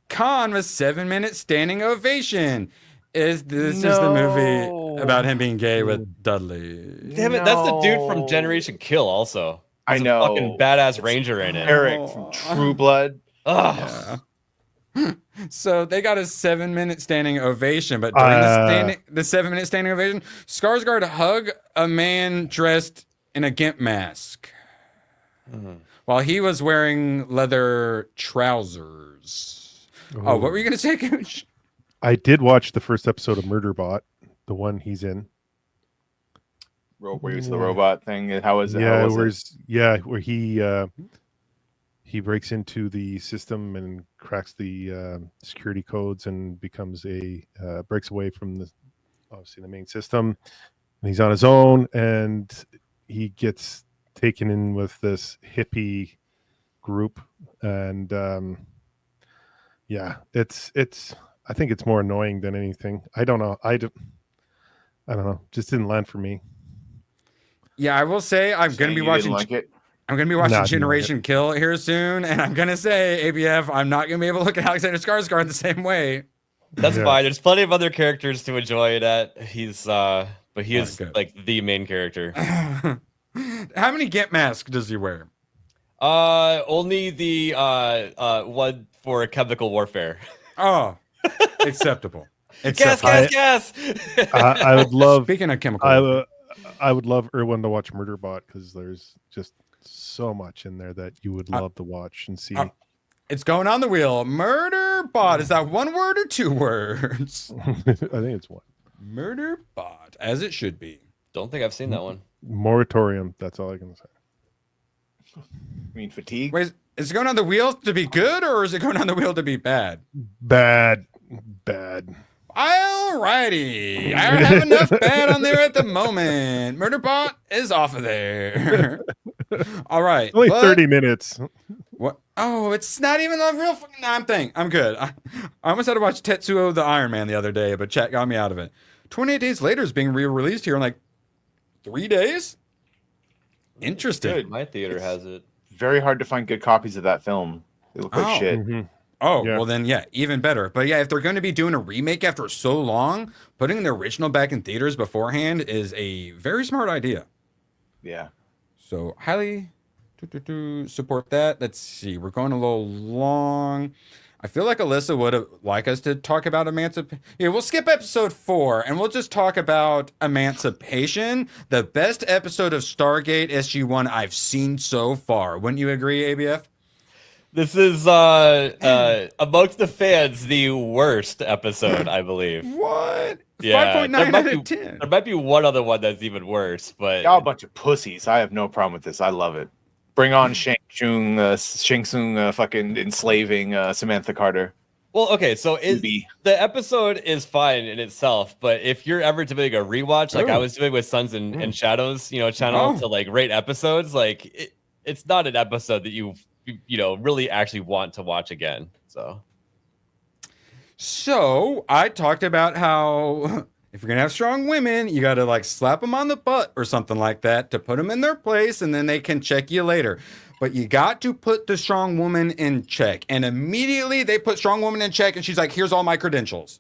Khan with 7-minute standing ovation. This is the movie about him being gay with Dudley. Damn it, that's the dude from Generation Kill also. I There's know. a fucking badass ranger in it. Eric from True Blood. Ugh. Yeah. So they got a 7-minute standing ovation, but during the 7-minute standing ovation, Skarsgård hugged a man dressed in a GIMP mask. While he was wearing leather trousers. Oh, what were you going to say, Gooch? I did watch the first episode of Murderbot, the one he's in. Where he's the robot thing. How is it? Yeah, where he breaks into the system and cracks the security codes and becomes breaks away from the main system. And he's on his own, and he gets taken in with this hippie group, and it's I think it's more annoying than anything. I don't know. I don't know. Just didn't land for me. Yeah, I will say I'm going to be watching. I'm going to be watching Generation Kill here soon, and I'm going to say ABF. I'm not going to be able to look at Alexander Skarsgård the same way. That's fine. There's plenty of other characters to enjoy it at. But he is like the main character. How many GIMP masks does he wear? Only the one for chemical warfare. Oh, acceptable. Gas. I would love. Speaking of chemical, I would love Erwin to watch Murderbot because there's just so much in there that you would love to watch and see. It's going on the wheel. Murderbot. Is that one word or two words? I think it's one. Murderbot, as it should be. Don't think I've seen that one. Moratorium. That's all I can say. You mean fatigue? Wait, is it going on the wheel to be good or is it going on the wheel to be bad? Bad. Alrighty. I don't have enough bad on there at the moment. Murderbot is off of there. All right. Only 30 minutes. What? Oh, it's not even a real fucking damn thing. I'm good. I almost had to watch Tetsuo the Iron Man the other day, but chat got me out of it. 28 Days Later is being re-released here in like 3 days. Interesting. Good. My theater has it. Very hard to find good copies of that film. They look like shit. Mm-hmm. Oh, well then, even better. But yeah, if they're going to be doing a remake after so long, putting the original back in theaters beforehand is a very smart idea. Yeah. So highly support that. Let's see. We're going a little long. I feel like Alyssa would like us to talk about emancipation. Yeah, we'll skip episode 4 and we'll just talk about Emancipation, the best episode of Stargate SG-1 I've seen so far. Wouldn't you agree, ABF? This is amongst the fans the worst episode, I believe. What? Yeah, 5.9 out of 10. There might be one other one that's even worse, but Y'all a bunch of pussies. I have no problem with this. I love it. Bring on Shang Tsung fucking enslaving Samantha Carter. Well, okay, so the episode is fine in itself, but if you're ever to make a rewatch, like I was doing with Sons and Shadows, channel to like rate episodes, like it's not an episode that you really actually want to watch again. So So I talked about how if you're gonna have strong women, you gotta like slap them on the butt or something like that to put them in their place, and then they can check you later. But you got to put the strong woman in check. And immediately they put strong woman in check, and she's like, "Here's all my credentials."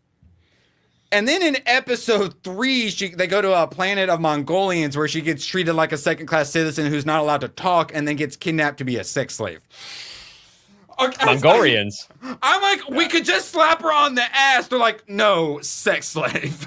And then in episode 3, they go to a planet of Mongolians where she gets treated like a second-class citizen who's not allowed to talk and then gets kidnapped to be a sex slave. Okay, Mongolians. I'm like, we could just slap her on the ass. They're like, no, sex slave.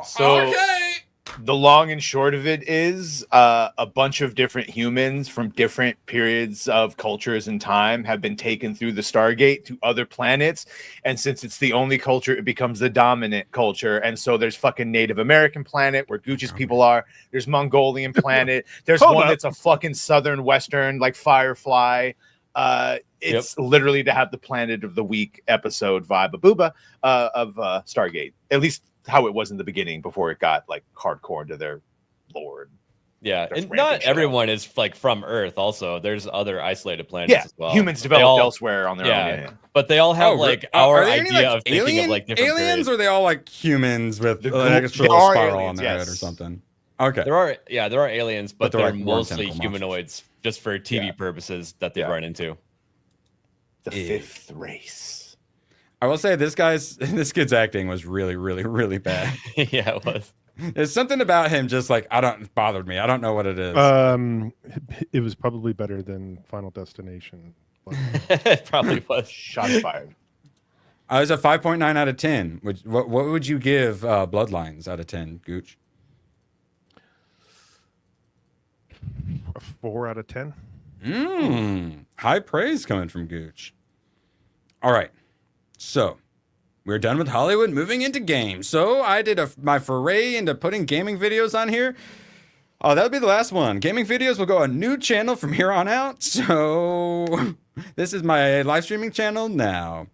So okay. The long and short of it is a bunch of different humans from different periods of cultures and time have been taken through the Stargate to other planets. And since it's the only culture, it becomes the dominant culture. And so there's fucking Native American planet where Gooch's people are. There's Mongolian planet. There's one that's a fucking southern western, like Firefly. It's literally to have the Planet of the Week episode vibe, a booba of Stargate. At least how it was in the beginning before it got like hardcore into their lore. Yeah, and not everyone is like from Earth. Also, there's other isolated planets as well. Humans developed elsewhere on their own. Yeah, but they all have like our idea of alien, thinking of like different aliens, periods. or are they all like humans with an extra little spiral on their head or something? Okay, there are aliens, but they're like mostly humanoids, just for TV purposes that they run into. The fifth race. I will say this kid's acting was really, really, really bad. Yeah, it was. There's something about him just like bothered me. I don't know what it is. It was probably better than Final Destination. It probably was. Shots fired. I was a 5.9 out of 10. What would you give Bloodlines out of 10, Gooch? A 4 out of 10. High praise coming from Gooch. All right. So, we're done with Hollywood, moving into games. So, I did my foray into putting gaming videos on here. Oh, that'll be the last one. Gaming videos will go a new channel from here on out. So, this is my live streaming channel now.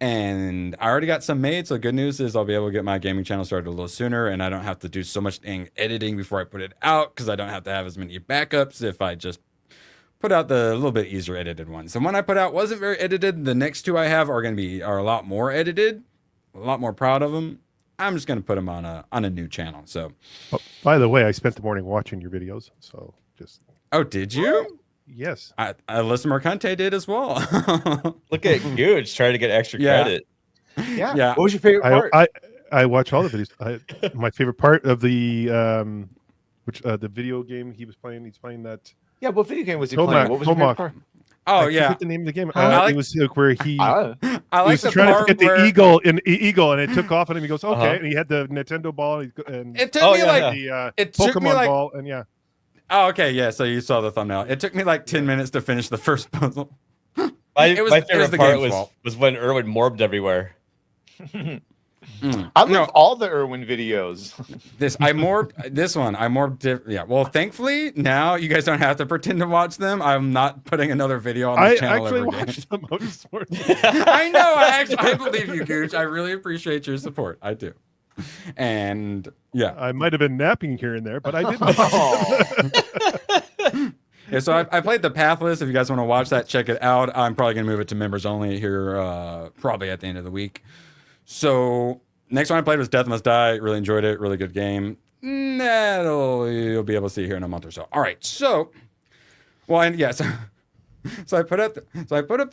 And I already got some made, so good news is I'll be able to get my gaming channel started a little sooner, and I don't have to do so much editing before I put it out, because I don't have to have as many backups if I just put out the little bit easier edited ones. The one I put out wasn't very edited. The next two I have are a lot more edited, a lot more proud of them. I'm just going to put them on a new channel. So, by the way, I spent the morning watching your videos. So just. Oh, did you? Yes. Alyssa Mercante did as well. Look at Gooch trying to get extra credit. Yeah. What was your favorite part? I watch all the videos. My favorite part of the the video game he was playing. He's playing that. Yeah, what video game was he playing? What was your favorite part? Oh, I yeah. forget the name of the game. It was where he I like was the trying part to get where the eagle, and it took off on him. He goes, okay, and he had the Nintendo ball, and it took me the Pokemon ball, and Oh, okay, yeah. So you saw the thumbnail. It took me like 10 minutes to finish the first puzzle. My favorite part was when Irwin morbed everywhere. I love all the Irwin videos. I morbed. Yeah. Well, thankfully now you guys don't have to pretend to watch them. I'm not putting another video on the channel ever again. I know. I believe you, Gooch. I really appreciate your support. I do. And yeah, I might have been napping here and there, but I didn't. Yeah, so I played the Pathless. If you guys want to watch that, check it out. I'm probably gonna move it to members only here, probably at the end of the week. So next one I played was Death Must Die. Really enjoyed it. Really good game. You'll be able to see here in a month or so. All right. So, so I put up the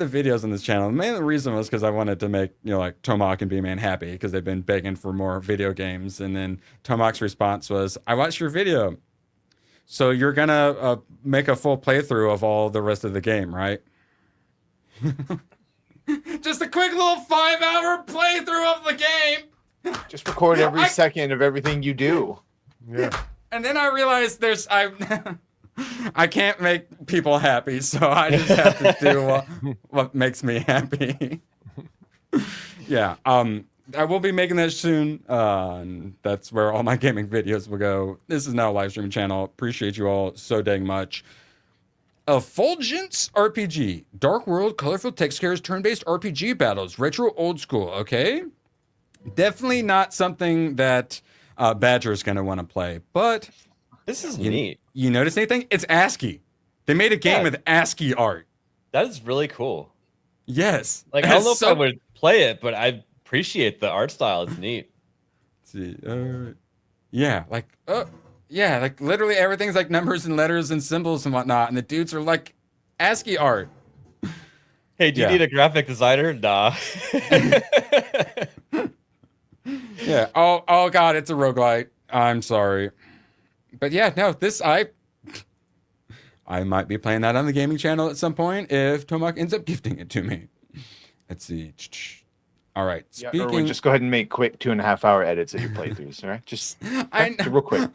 videos on this channel. The main reason was because I wanted to make like Tomac and B-Man happy, because they've been begging for more video games. And then Tomac's response was, "I watched your video, so you're gonna make a full playthrough of all the rest of the game, right?" Just a quick little 5-hour playthrough of the game. Just record every second of everything you do. Yeah. And then I realized I can't make people happy, so I just have to do what makes me happy. Yeah. I will be making that soon. And that's where all my gaming videos will go. This is now a live streaming channel. Appreciate you all so dang much. Effulgence RPG. Dark world, colorful text characters, turn-based RPG battles. Retro old school, okay? Definitely not something that Badger is going to want to play, but... This is neat. You notice anything? It's ASCII. They made a game with ASCII art. That is really cool. Yes. Like, I don't know if I would play it, but I'm appreciate the art style. It's neat. Let's see. Yeah, like yeah, like literally everything's like numbers and letters and symbols and whatnot, and the dudes are like ASCII art. Hey, do you need a graphic designer? Nah. Yeah. Oh God, it's a roguelite. I'm sorry, but yeah, no, I might be playing that on the gaming channel at some point if Tomak ends up gifting it to me. Let's see. All right. Erwin, just go ahead and make quick 2.5-hour edits of your playthroughs. All right, just real quick.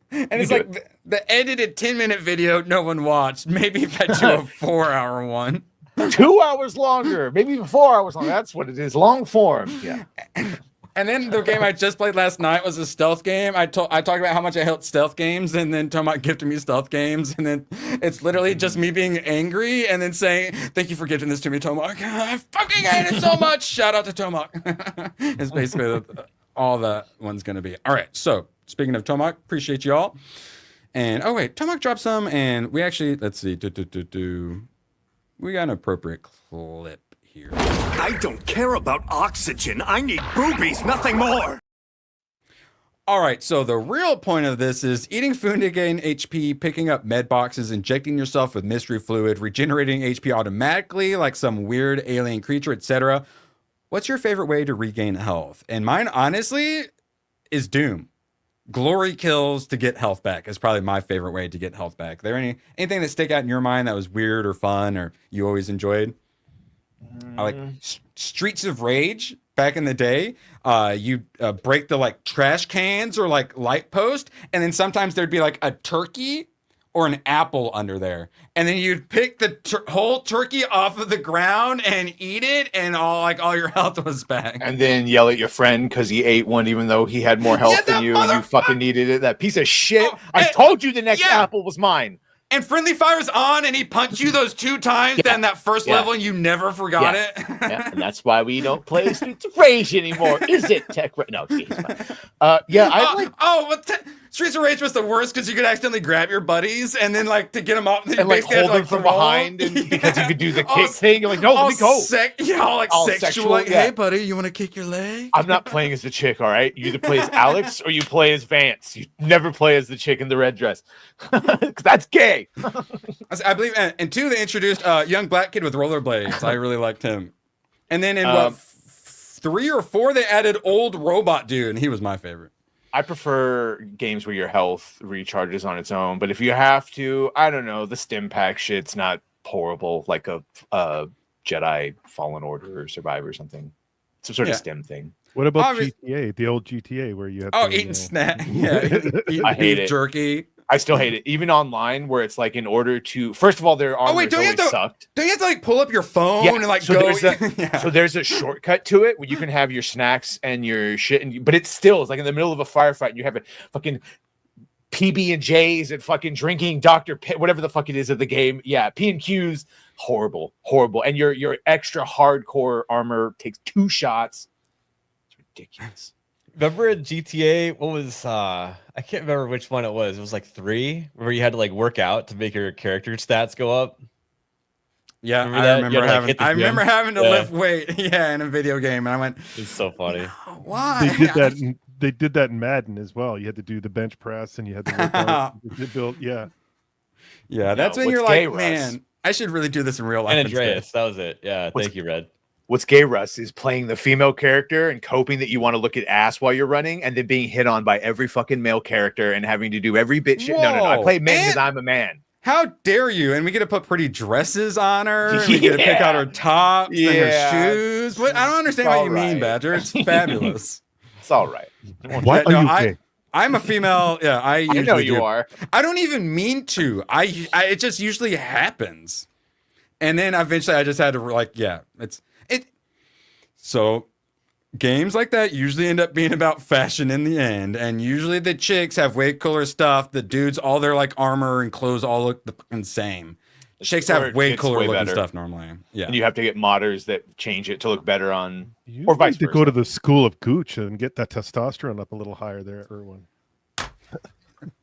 And it's like the edited 10-minute video no one watched. Maybe if I do a 4-hour one. 2 hours longer, maybe even 4 hours longer. That's what it is. Long form. Yeah. And then the game I just played last night was a stealth game. I talked about how much I hate stealth games, and then Tomak gifted me stealth games, and then it's literally just me being angry and then saying, "Thank you for gifting this to me, Tomak. I fucking hate it so much." Shout out to Tomak. It's basically all that one's gonna be. All right. So speaking of Tomak, appreciate y'all. And oh wait, Tomak dropped some, and we actually let's see. We got an appropriate clip here. I don't care about oxygen. I need boobies, nothing more. All right, so the real point of this is eating food to gain HP, picking up med boxes, injecting yourself with mystery fluid, regenerating HP automatically like some weird alien creature, etc. What's your favorite way to regain health? And mine, honestly, is Doom. Glory kills to get health back is probably my favorite way to get health back. Are there anything that stick out in your mind that was weird or fun or you always enjoyed? I like Streets of Rage back in the day. You break the like trash cans or like light post, and then sometimes there'd be like a turkey or an apple under there, and then you'd pick the whole turkey off of the ground and eat it, and all your health was back. And then yell at your friend because he ate one, even though he had more health than you, and you fucking needed it. That piece of shit! I told you the next apple was mine. And friendly fire's on, and he punched you those 2 times on that first level, and you never forgot it. And that's why we don't play Streets of Rage anymore, is it? No, geez, Streets of Rage was the worst because you could accidentally grab your buddies and then like to get them off and like hold them from behind, and because you could do the kick thing. You're like, no, let me go. All sexual. Like, hey, buddy, you want to kick your leg? I'm not playing as the chick. All right, you either play as Alex or you play as Vance. You never play as the chick in the red dress because that's gay. I believe, and 2, they introduced a young black kid with rollerblades. I really liked him. And then in 3 or 4, they added old robot dude, and he was my favorite. I prefer games where your health recharges on its own, but if you have to, I don't know, the stim pack shit's not horrible, like a Jedi Fallen Order or Survivor or something. Some sort of stim thing. What about GTA, the old GTA where you have eating snack? Yeah, I hate it. Jerky. I still hate it. Even online, where it's like in order to, first of all, their armor sucked. Don't you have to like pull up your phone and like go? So there's a shortcut to it where you can have your snacks and your shit, but it's like in the middle of a firefight, and you have a fucking PB&Js and fucking drinking Dr. Pitt, whatever the fuck it is of the game. Yeah, P&Qs, horrible, and your extra hardcore armor takes 2 shots. It's ridiculous. Remember in GTA, what was I can't remember which one it was. It was like 3 where you had to like work out to make your character stats go up. Yeah, I remember having to lift weight. Yeah, in a video game, and I went, "It's so funny." Why? They did that in Madden as well. You had to do the bench press, and you had to work out. Yeah. That's when you're like, man, I should really do this in real life. And Andreas, that was it. Yeah, thank you, Red. What's gay, Russ, is playing the female character and coping that you want to look at ass while you're running, and then being hit on by every fucking male character and having to do every bitch shit. No, I play men because I'm a man. How dare you? And we get to put pretty dresses on her. And we get to pick out her tops and her shoes. What? I don't understand what you mean, Badger. It's fabulous. It's all right. Why are you gay? I'm a female. Yeah, I know you are. I don't even mean to. It just usually happens, and then eventually I just had to So games like that usually end up being about fashion in the end, and usually the chicks have way cooler stuff. The dudes, all their like armor and clothes all look the same. Chicks have way cooler looking stuff normally. Yeah, and you have to get modders that change it to look better on, you or vice need to versa. go to the school of gooch and get that testosterone up a little higher there, Erwin.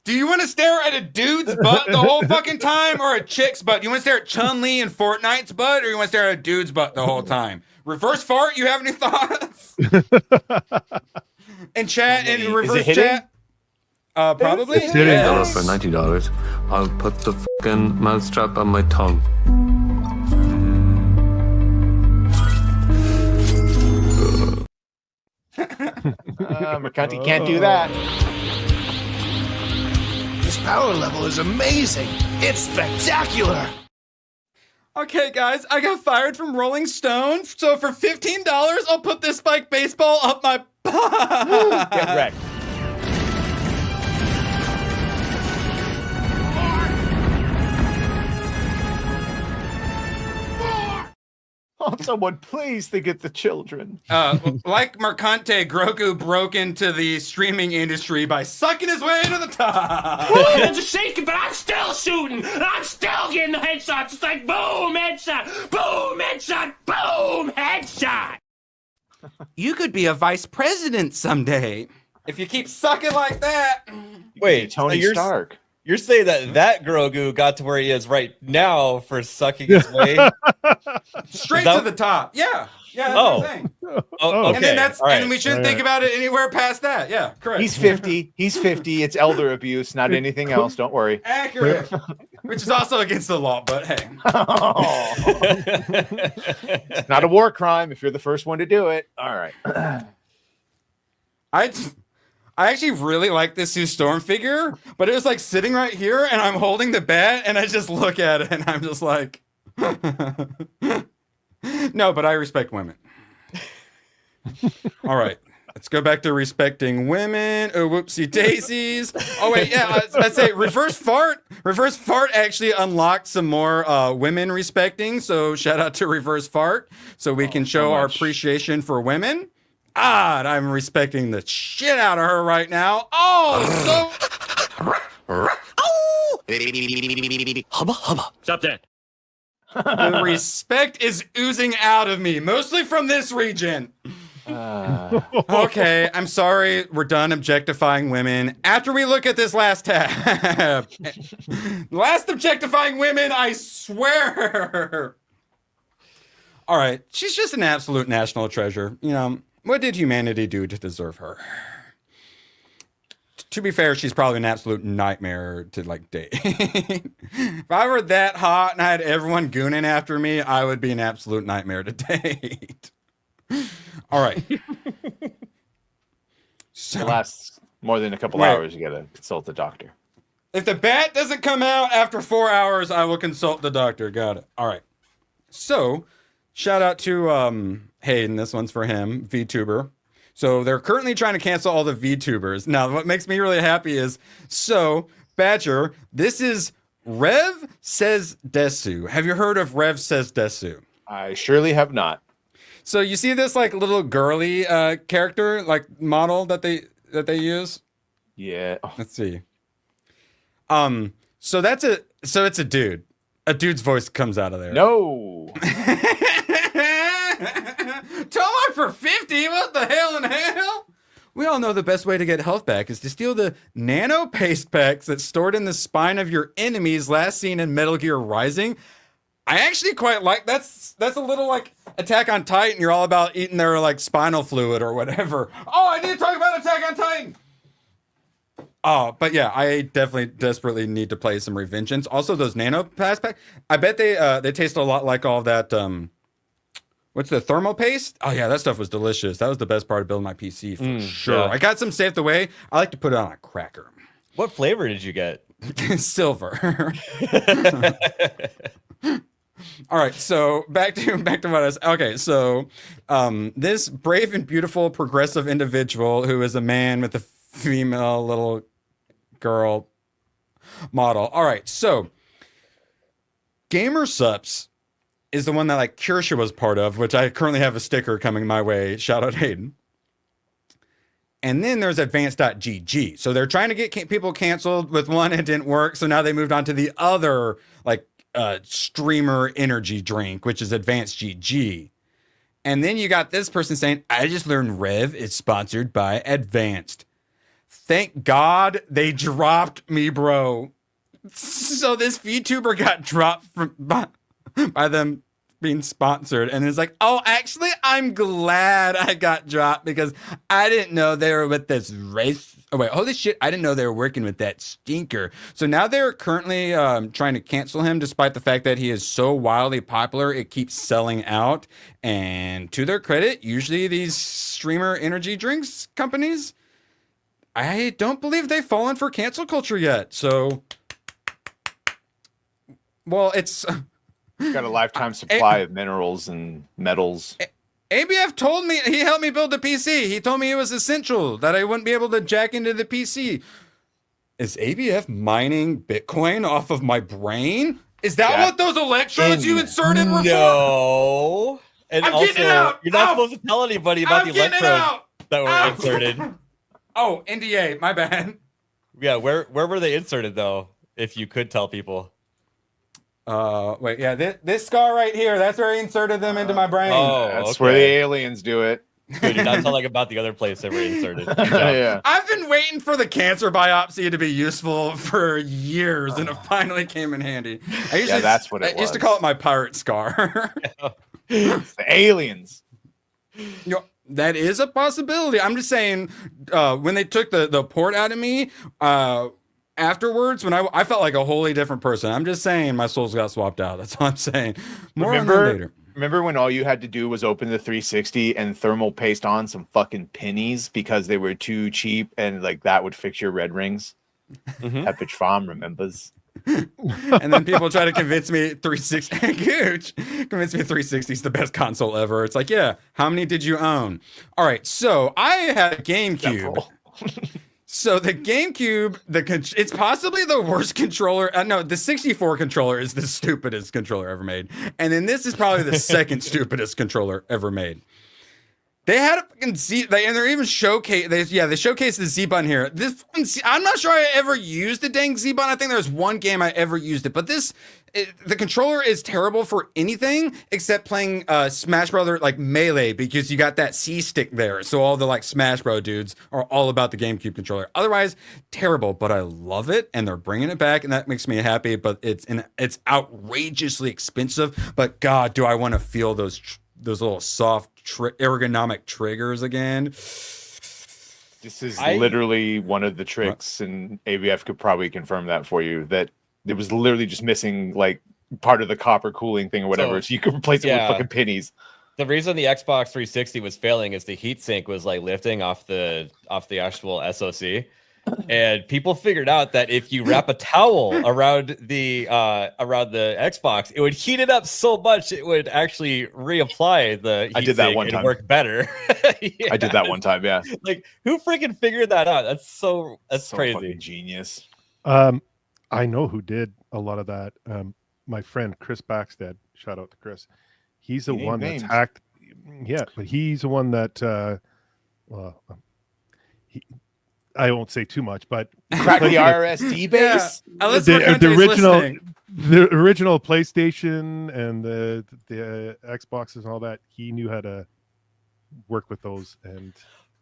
Do you want to stare at a dude's butt the whole fucking time or a chick's butt? Do you want to stare at Chun-Li and Fortnite's butt or you want to stare at a dude's butt the whole time? Reverse fart, you have any thoughts? And chat, and reverse chat. Probably. It's hitting. For $90, I'll put the fucking mousetrap on my tongue. Mercanti can't do that. This power level is amazing. It's spectacular. Okay, guys, I got fired from Rolling Stone, so for $15, I'll put this spike baseball up my butt. Get wrecked. Oh, someone please think it's the children. Like Mercante, Grogu broke into the streaming industry by sucking his way to the top. I'm just shaking, but I'm still shooting. I'm still getting the headshots. It's like boom, headshot, boom, headshot, boom, headshot. You could be a vice president someday if you keep sucking like that. Wait, Tony Stark. You're saying that Grogu got to where he is right now for sucking his way straight to the top. Yeah, that's what I'm saying. Okay. And then that's right. and we shouldn't think about it anywhere past that. Yeah, correct. He's 50. He's 50. It's elder abuse, not anything else. Don't worry. Accurate. Which is also against the law, but hey. It's not a war crime if you're the first one to do it. All right. I actually really like this Sue Storm figure, but it was like sitting right here and I'm holding the bat and I just look at it and I'm just like, no, but I respect women. All right, let's go back to respecting women. Oh, whoopsie daisies. Oh wait, yeah, I'd say reverse fart. Reverse fart actually unlocked some more women respecting. So shout out to reverse fart so we can show our appreciation for women. God, I'm respecting the shit out of her right now. Oh, so... Hubba, hubba. Stop that. The respect is oozing out of me, mostly from this region. Okay, I'm sorry. We're done objectifying women. After we look at this last tab. Last objectifying women, I swear. All right, she's just an absolute national treasure. You know, what did humanity do to deserve her? To be fair, she's probably an absolute nightmare to like date. If I were that hot and I had everyone gooning after me, I would be an absolute nightmare to date. All right. So, it lasts more than a couple hours. You gotta consult the doctor. If the bat doesn't come out after 4 hours, I will consult the doctor. Got it. All right. So, shout out to Hayden. This one's for him, VTuber. So they're currently trying to cancel all the VTubers. Now, what makes me really happy is, so Badger, this is Rev Says Desu. Have you heard of Rev Says Desu? I surely have not. So you see this like little girly character, like model that they use? Yeah. Let's see. So it's a dude. A dude's voice comes out of there. No. Tomac for 50? What the hell in hell? We all know the best way to get health back is to steal the nano paste packs that's stored in the spine of your enemies, last seen in Metal Gear Rising. I actually quite like that's a little like Attack on Titan. You're all about eating their like spinal fluid or whatever. Oh, I need to talk about Attack on Titan. Oh, but yeah, I definitely desperately need to play some Revengeance. Also, those nano paste pack. I bet they taste a lot like all that. What's the thermal paste? Oh yeah, that stuff was delicious. That was the best part of building my PC for sure. Yeah. I got some saved away. I like to put it on a cracker. What flavor did you get? Silver. All right, so back to what I was. Okay, so this brave and beautiful progressive individual who is a man with a female little girl model. All right, so Gamer Sups is the one that like Kirsha was part of, which I currently have a sticker coming my way. Shout out Hayden. And then there's advanced.gg. So they're trying to get people canceled with one. It didn't work. So now they moved on to the other like streamer energy drink, which is advanced GG. And then you got this person saying, I just learned Rev is sponsored by Advanced. Thank God they dropped me, bro. So this VTuber got dropped by them being sponsored, and it's like, oh, actually, I'm glad I got dropped because I didn't know they were with this race. Oh wait, holy shit! I didn't know they were working with that stinker. So now they're currently trying to cancel him, despite the fact that he is so wildly popular. It keeps selling out, and to their credit, usually these streamer energy drinks companies, I don't believe they've fallen for cancel culture yet. So, well, it's got a lifetime supply of minerals and metals. ABF told me, he helped me build the PC. He told me it was essential, that I wouldn't be able to jack into the PC. Is ABF mining Bitcoin off of my brain? Is that what those electrodes you inserted were for? No. And I'm also, getting it out. you're not supposed to tell anybody about the electrodes that were inserted. Oh, NDA, my bad. Yeah, where were they inserted, though, if you could tell people? Wait, yeah, this scar right here, that's where I inserted them into my brain. Oh, That's where the aliens do it. Dude, you're not telling about the other place they were inserted. Yeah. I've been waiting for the cancer biopsy to be useful for years, and it finally came in handy. That's what it I used to call it my pirate scar. The aliens. You know, that is a possibility. I'm just saying, when they took the port out of me, afterwards, when I felt like a wholly different person. I'm just saying my souls got swapped out. That's all I'm saying. More on that later. Remember when all you had to do was open the 360 and thermal paste on some fucking pennies because they were too cheap, and like that would fix your red rings? Epic Farm remembers. And then people try to convince me 360 gooch, convince me 360 is the best console ever. It's like, yeah, how many did you own? All right, so I had a GameCube. So the GameCube, it's possibly the worst controller. No, the 64 controller is the stupidest controller ever made. And then this is probably the second stupidest controller ever made. They had a fucking Z, and they're even they showcased the Z button here. This I'm not sure I ever used the dang Z button. I think there's one game I ever used it, but the controller is terrible for anything except playing Smash Brother like Melee, because you got that C stick there. So all the like Smash Bro dudes are all about the GameCube controller. Otherwise, terrible, but I love it, and they're bringing it back, and that makes me happy. But it's outrageously expensive. But God, do I want to feel those little soft ergonomic triggers again. This is literally one of the tricks, and ABF could probably confirm that for you, that it was literally just missing like part of the copper cooling thing or whatever, so you could replace it with fucking pennies. The reason the Xbox 360 was failing is the heatsink was like lifting off the actual SoC. And people figured out that if you wrap a towel around the Xbox, it would heat it up so much it would actually reapply the heat. I did that one time. It worked better. I did that one time. Yeah. Like, who freaking figured that out? That's so crazy. Fucking genius. I know who did a lot of that. My friend Chris Backstead. Shout out to Chris. He's the one that's hacked. Yeah, but he's the one that. I won't say too much, but crack the RSD base. The original PlayStation and the Xboxes and all that. He knew how to work with those and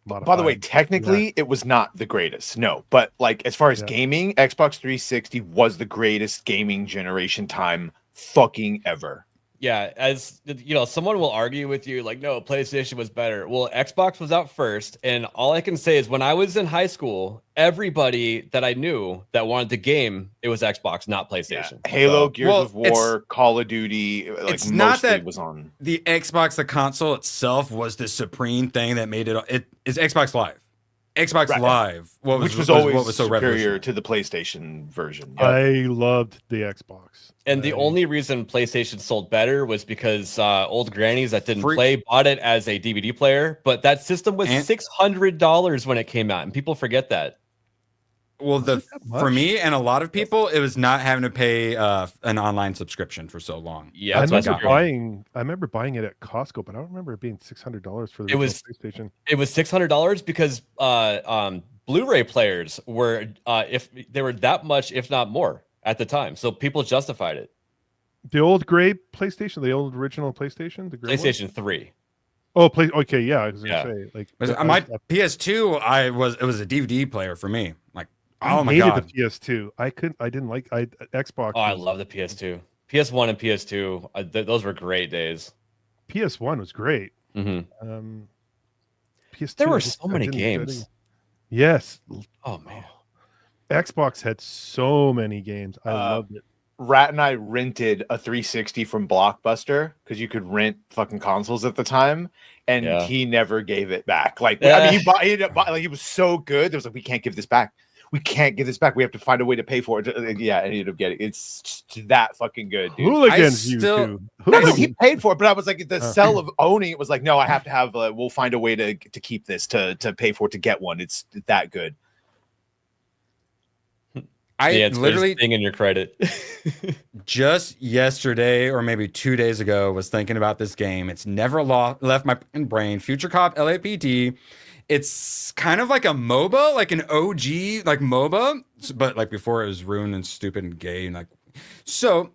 modify. By the way, technically, it was not the greatest. No, but like as far as gaming, Xbox 360 was the greatest gaming generation time fucking ever. Yeah, as you know, someone will argue with you like, no, PlayStation was better. Well, Xbox was out first, and all I can say is when I was in high school, everybody that I knew that wanted to game, it was Xbox, not PlayStation. Yeah. Halo, Gears of War, Call of Duty, like it's not that was on the Xbox. The console itself was the supreme thing that made it. It is Xbox Live. Xbox Live, which was always so superior to the PlayStation version. Yep. I loved the Xbox. And the only reason PlayStation sold better was because old grannies that didn't play bought it as a DVD player. But that system was $600 when it came out, and people forget that. Well, for me and a lot of people, it was not having to pay an online subscription for so long. Yeah, I remember buying it at Costco, but I don't remember it being $600 for the PlayStation. It was $600 because Blu-ray players were if they were that much, if not more, at the time. So people justified it. The old gray PlayStation, the old original PlayStation, the gray PlayStation 3. Oh, play. Okay, yeah. I was gonna say like My PS2. It was a DVD player for me. Like, oh my hated god, the PS2. I didn't like Xbox. Oh, I love the PS2. PS1 and PS2. Those were great days. PS1 was great. Mm-hmm. PS2. There were so many games. Yes. Oh man. Xbox had so many games. I loved it. Rat and I rented a 360 from Blockbuster because you could rent fucking consoles at the time, and he never gave it back. Like, I mean, he was so good. There was like, we can't give this back. We can't give this back. We have to find a way to pay for it. Yeah, and he ended up getting it. It's just that fucking good, dude. Hooligans, you two. No, he paid for it, but I was like, the sell of owning it was like, no, I have to have. We'll find a way to keep this to pay for it to get one. It's that good. I literally thing in your credit. just yesterday or maybe 2 days ago was thinking about this game. It's never left my brain. Future Cop LAPD. It's kind of like a MOBA, like an OG like MOBA, but like before it was ruined and stupid and gay and like. So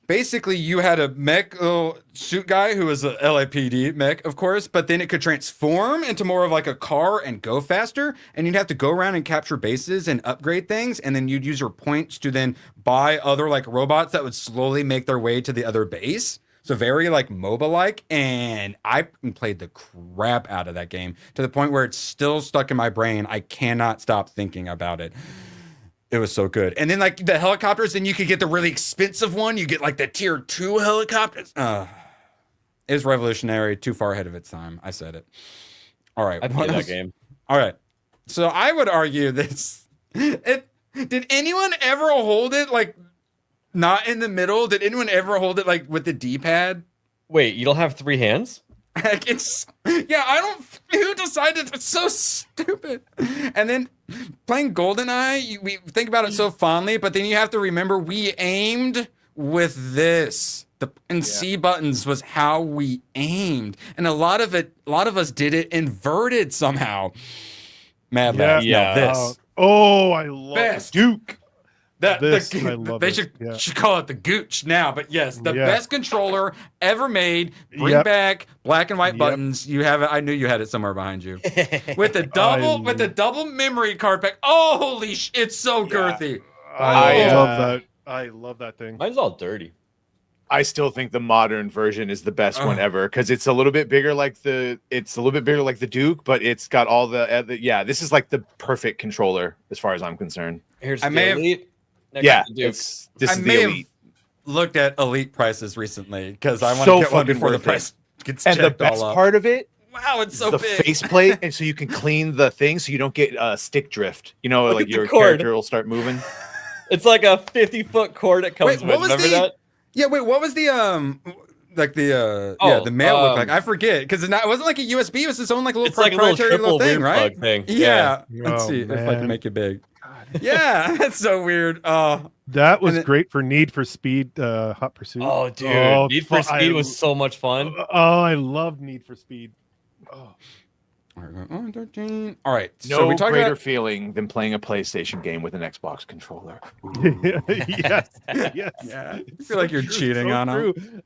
basically, you had a mech little suit guy who was a LAPD mech, of course, but then it could transform into more of like a car and go faster, and you'd have to go around and capture bases and upgrade things, and then you'd use your points to then buy other like robots that would slowly make their way to the other base. So very like MOBA-like, and I played the crap out of that game to the point where it's still stuck in my brain. I cannot stop thinking about it. It was so good. And then like the helicopters, then you could get the really expensive one. You get like the tier 2 helicopters. It was revolutionary, too far ahead of its time. I said it. All right. I played that game. All right. So I would argue this. Did anyone ever hold it like not in the middle? Did anyone ever hold it like with the D-pad? Wait, you don't have 3 hands? Who decided it's so stupid? And then playing GoldenEye, we think about it so fondly, but then you have to remember we aimed with this. C buttons was how we aimed, and a lot of us did it inverted somehow. Mad Labs. Yeah. This. I love Best Duke. I love they it. should call it the gooch now, but yes, the best controller ever made. Bring back black and white buttons. You have it. I knew you had it somewhere behind you with the double memory card pack. Oh, holy it's so girthy. I love that. I love that thing. Mine's all dirty. I still think the modern version is the best one ever because it's a little bit bigger like the Duke, but it's got all the this is like the perfect controller as far as I'm concerned. Here's the Elite. This is the Elite. Looked at Elite prices recently because I want to get one before the price gets checked. And the best part of it, wow, it's so the big. faceplate, and so you can clean the thing so you don't get stick drift. You know, like your character will start moving. It's like a 50-foot cord it comes with. Remember that? Yeah, wait, what was the the mail look like? I forget because it wasn't like a USB. It was its own like little proprietary little thing, right? Thing. Yeah. Let's see if I can make it big. Yeah, that's so weird. That was great for Need for Speed Hot Pursuit. Oh, dude, Need for Speed was so much fun. Oh, I love Need for Speed. Oh. All right. No so we talked greater about feeling than playing a PlayStation game with an Xbox controller. Yes. Yeah. I feel like you're cheating on him.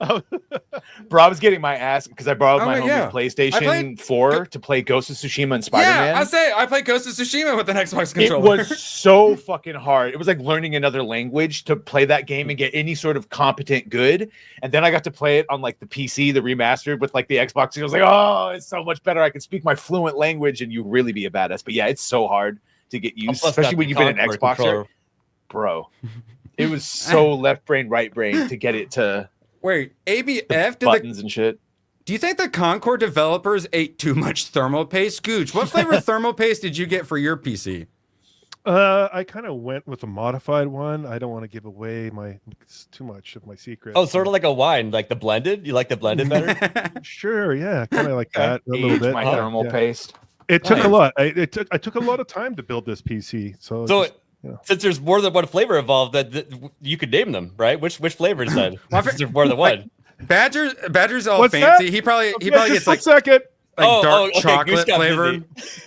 Bro, I was getting my ass because I borrowed my homie's PlayStation 4 played to play Ghost of Tsushima and Spider-Man. Yeah, I played Ghost of Tsushima with an Xbox controller. It was so fucking hard. It was like learning another language to play that game and get any sort of competent good. And then I got to play it on like the PC, the remastered with like the Xbox. And I was like, oh, it's so much better. I can speak my fluent language and you really be a badass. But yeah, it's so hard to get used, especially when you've been an Xboxer. Bro, it was so left brain, right brain to get it to wait, ABF did buttons and shit. Do you think the Concord developers ate too much thermal paste? Gooch, what flavor thermal paste did you get for your PC? I kind of went with a modified one. I don't want to give away too much of my secret. Oh, sort of like a wine, like the blended. You like the blended better? Sure, yeah, kind of like that a little bit. My thermal paste. It took a lot. I took a lot of time to build this PC. So since there's more than one flavor involved, that you could name them, right? Which flavor is that? There's more than one. Badger's all What's fancy. That? He probably just gets a like second. dark okay, chocolate Goose got flavored.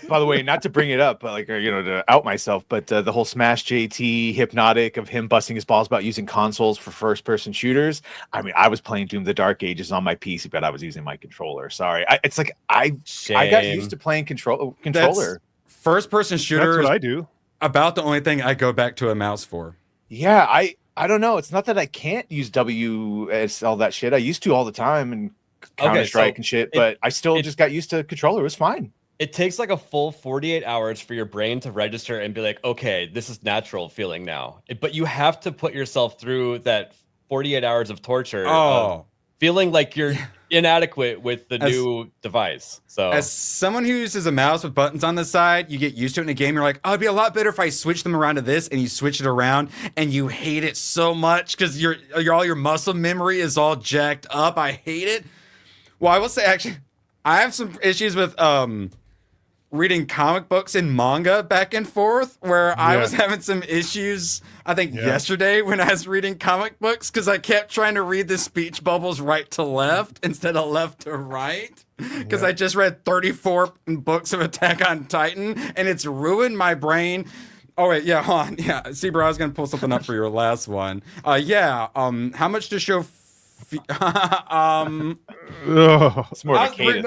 By the way, not to bring it up, but like to out myself, but the whole Smash JT hypnotic of him busting his balls about using consoles for first-person shooters. I mean, I was playing Doom: The Dark Ages on my PC, but I was using my controller. Sorry, it's like I got used to playing controller. First-person shooter. That's what I do. About the only thing I go back to a mouse for. Yeah, I don't know. It's not that I can't use WS all that shit. I used to all the time and Counter-Strike and shit, but I still just got used to controller. It was fine. It takes like a full 48 hours for your brain to register and be like, okay, this is natural feeling now. But you have to put yourself through that 48 hours of torture. Feeling like you're inadequate with the new device. So as someone who uses a mouse with buttons on the side, you get used to it in a game. You're like, oh, it'd be a lot better if I switch them around to this, and you switch it around and you hate it so much because all your muscle memory is all jacked up. I hate it. Well, I will say, actually, I have some issues with reading comic books and manga back and forth, where I was having some issues, I think, yesterday when I was reading comic books, because I kept trying to read the speech bubbles right to left instead of left to right, because I just read 34 books of Attack on Titan, and it's ruined my brain. Oh, wait, yeah, hold on. Yeah, see, bro, I was going to pull something up for your last one. How much to show... It's more of a Kata thing.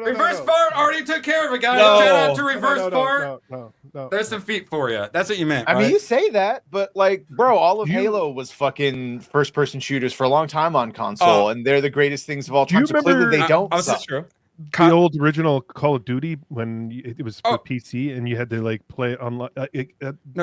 Reverse fart already took care of it, guys. Shout out to reverse fart. There's some feet for you. That's what you meant. I mean, right? you say that, but like, bro, all of Halo was fucking first-person shooters for a long time on console, and they're the greatest things of all time. So clearly, they don't. That's true. The old original Call of Duty when it was for PC and you had to like play it online. You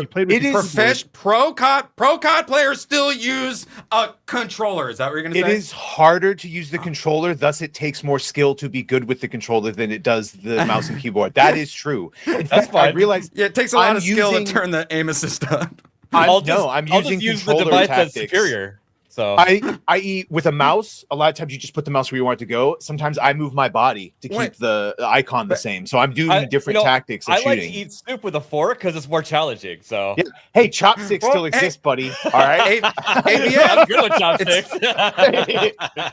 played with pro COD players still use a controller. Is that what you're going to say? It is harder to use the controller, thus it takes more skill to be good with the controller than it does the mouse and keyboard. That is true. In fact, I realize it takes a lot of skill to turn the aim assist up. I'm using controller device tactics. that's superior. So I.e. with a mouse, a lot of times you just put the mouse where you want it to go. Sometimes I move my body to keep the icon the same. So I'm doing different tactics of shooting. I like to eat soup with a fork because it's more challenging. So hey, chopsticks still exist, buddy. All right. I'm good with chopsticks.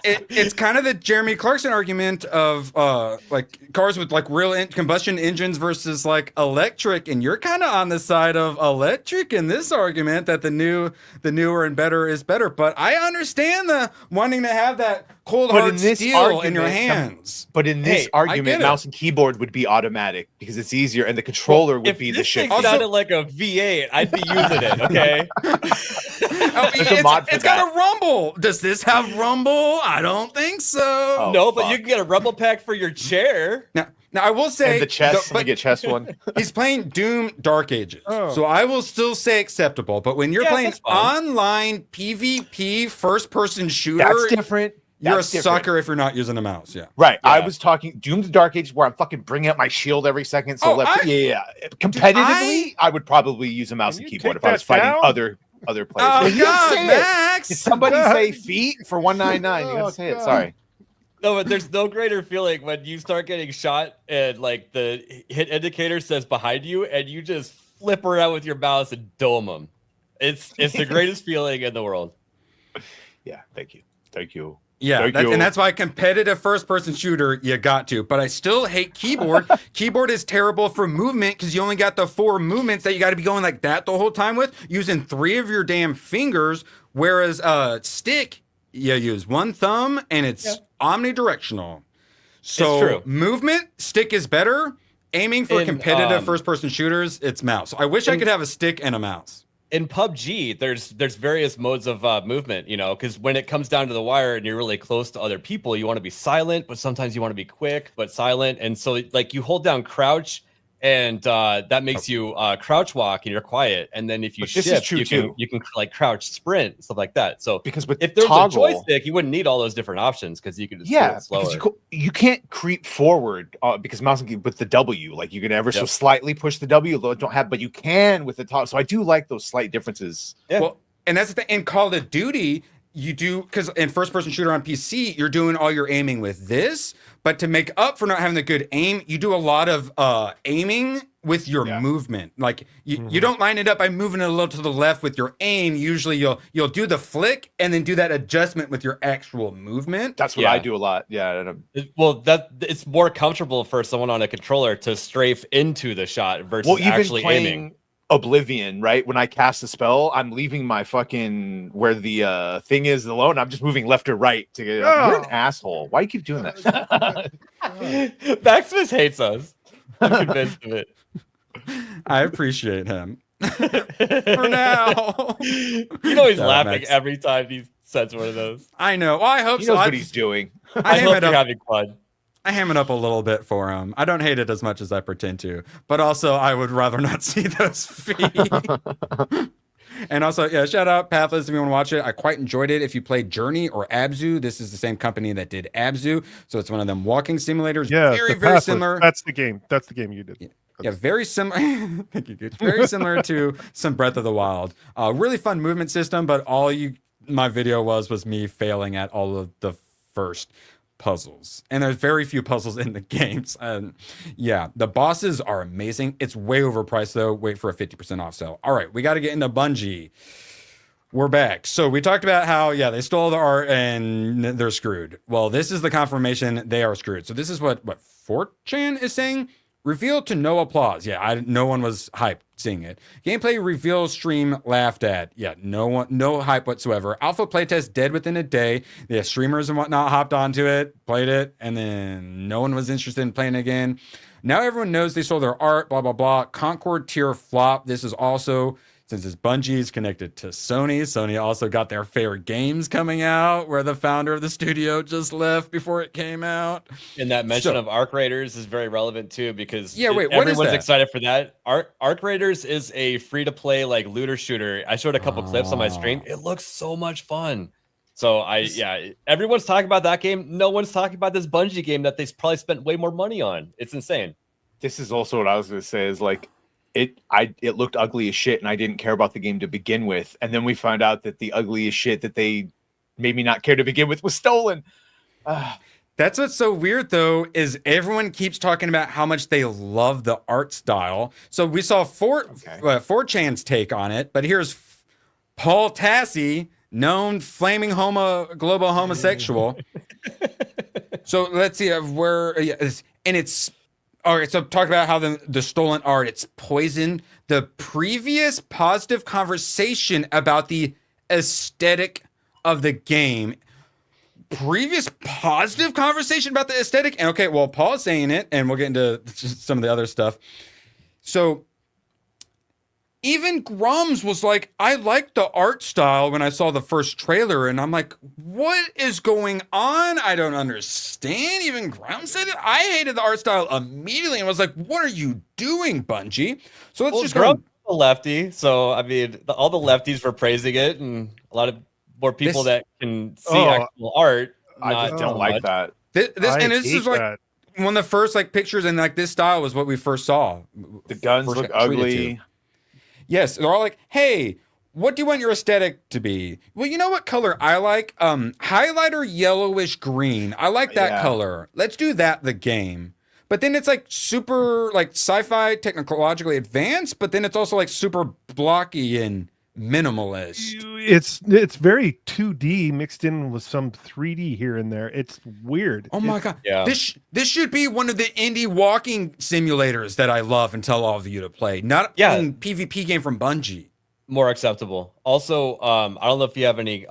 It's kind of the Jeremy Clarkson argument of like cars with like real combustion engines versus like electric, and you're kind of on the side of electric in this argument that the newer and better is better. But I understand the wanting to have that cold hard steel in your hands. But in this argument, mouse and keyboard would be automatic because it's easier, and the controller would be the shit. If this thing sounded like a V8, I'd be using it. Okay. It's got a rumble. Does this have rumble? I don't think so. No, but you can get a rumble pack for your chair. Now I will say and the chest. Let me get chest one. He's playing Doom Dark Ages, so I will still say acceptable. But when you're playing online PvP first-person shooter, that's different. You're a sucker if you're not using a mouse. Yeah, right. Yeah. I was talking Doom: The Dark Ages, where I'm fucking bringing up my shield every second. So competitively, I would probably use a mouse and keyboard if I was fighting other players. Oh God, Max! Did somebody say feet for 199? You gotta say it. Sorry. No, but there's no greater feeling when you start getting shot and like the hit indicator says behind you and you just flip around with your mouse and dome them. It's the greatest feeling in the world. Yeah, thank you. Yeah, and that's why competitive first-person shooter, you got to. But I still hate keyboard. Keyboard is terrible for movement because you only got the 4 movements that you got to be going like that the whole time with, using 3 of your damn fingers, whereas stick, you use 1 thumb, and it's omnidirectional. So movement, stick is better. Aiming for competitive first-person shooters, it's mouse. I wish I could have a stick and a mouse. In PUBG, there's various modes of movement, because when it comes down to the wire and you're really close to other people, you want to be silent, but sometimes you want to be quick but silent. And so like you hold down crouch and that makes you crouch walk and you're quiet. And then if you shift, you can like crouch sprint, stuff like that. So because if there's a joystick, you wouldn't need all those different options because you could just do it slower. Because you can't creep forward because mouse and with the W, like you can ever so slightly push the W, but you can with the top. So I do like those slight differences. Yeah. Well, and that's the thing in Call of Duty. You do, because in first-person shooter on PC, you're doing all your aiming with this, but to make up for not having the good aim, you do a lot of aiming with your movement. Like you don't line it up by moving it a little to the left with your aim. Usually you'll do the flick and then do that adjustment with your actual movement. That's what I do a lot. Yeah. Well, it's more comfortable for someone on a controller to strafe into the shot versus actually aiming. Oblivion, right? When I cast a spell, I'm leaving my fucking where the thing is alone. I'm just moving left or right to get. You're an asshole. Why you keep doing that? Maximus hates us. I'm convinced of it. I appreciate him. For now. You know he's laughing every time he says one of those. I know. Well, I hope he so. knows what he's doing. I hope you're having fun. I ham it up a little bit for him. I don't hate it as much as I pretend to, but also I would rather not see those feet. And also, yeah, shout out Pathless if you want to watch it. I quite enjoyed it. If you played Journey or Abzu, this is the same company that did Abzu, so it's one of them walking simulators. Yeah, very similar. That's the game. That's the game you did. Yeah, very similar. Thank you, Gooch. Very similar to some Breath of the Wild. Really fun movement system, but my video was me failing at all of the first puzzles, and there's very few puzzles in the games. And yeah, the bosses are amazing. It's way overpriced though. Wait for a 50% off sale. All right, we got to get into Bungie. We're back. So we talked about how they stole the art and they're screwed. Well, this is the confirmation they are screwed. So this is what 4chan is saying. Revealed to no applause. Yeah, no one was hyped seeing it. Gameplay reveal stream laughed at. Yeah, no hype whatsoever. Alpha playtest dead within a day. The streamers and whatnot hopped onto it, played it, and then no one was interested in playing it again. Now everyone knows they stole their art, blah, blah, blah. Concord tier flop. This is also, since it's Bungie's connected to Sony, Sony also got their Fair Games coming out, where the founder of the studio just left before it came out. And that mention of Arc Raiders is very relevant too, because everyone's excited for that. Arc Raiders is a free-to-play like looter shooter. I showed a couple clips on my stream. It looks so much fun. So everyone's talking about that game. No one's talking about this Bungie game that they probably spent way more money on. It's insane. This is also what I was going to say is like, it looked ugly as shit, and I didn't care about the game to begin with. And then we found out that the ugliest shit that they made me not care to begin with was stolen. That's what's so weird, though, is everyone keeps talking about how much they love the art style. So we saw 4chan's take on it, but here's Paul Tassi, known flaming global homosexual. So let's see and it's. All right, so talk about how the stolen art, it's poisoned the previous positive conversation about the aesthetic of the game. Previous positive conversation about the aesthetic? And okay, well, Paul's saying it, and we'll get into some of the other stuff. So even Grums was like, I liked the art style when I saw the first trailer, and I'm like, what is going on? I don't understand. Even Grums said it. I hated the art style immediately and was like, what are you doing, Bungie? So let's just go. A lefty, so I mean, all the lefties were praising it, and a lot of more people that can see actual art. I just don't like that. This is like one of the first pictures, and this style was what we first saw. The guns look ugly. Yes, they're all like, hey, what do you want your aesthetic to be? Well, you know what color I like? Highlighter yellowish green. I like that color. Let's do that the game. But then it's super sci-fi, technologically advanced, but then it's also super blocky and minimalist. It's very 2D mixed in with some 3D here and there. It's weird. Oh my god. Yeah. This should be one of the indie walking simulators that I love and tell all of you to play. Not a PvP game from Bungie. More acceptable. Also, I don't know if you have any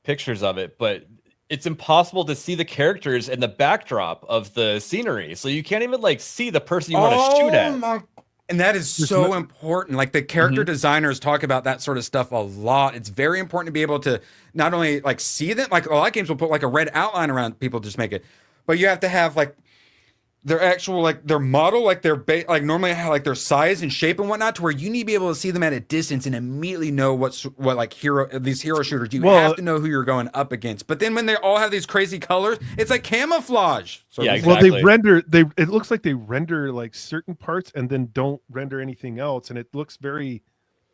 pictures of it, but it's impossible to see the characters in the backdrop of the scenery. So you can't even see the person you want to shoot at. And that is so important. The character designers talk about that sort of stuff a lot. It's very important to be able to not only see them, a lot of games will put a red outline around people to just make it, but you have to have their actual their model, their normally have their size and shape and whatnot, to where you need to be able to see them at a distance and immediately know what these hero shooters. You have to know who you're going up against. But then when they all have these crazy colors, it's like camouflage. So exactly. Well, it looks like they render certain parts and then don't render anything else, and it looks very,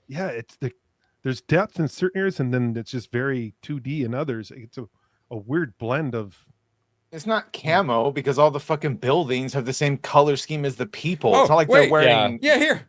there's depth in certain areas and then it's just very 2D in others. It's a weird blend of It's not camo because all the fucking buildings have the same color scheme as the people. Oh, it's not like wait, they're wearing. Yeah, here.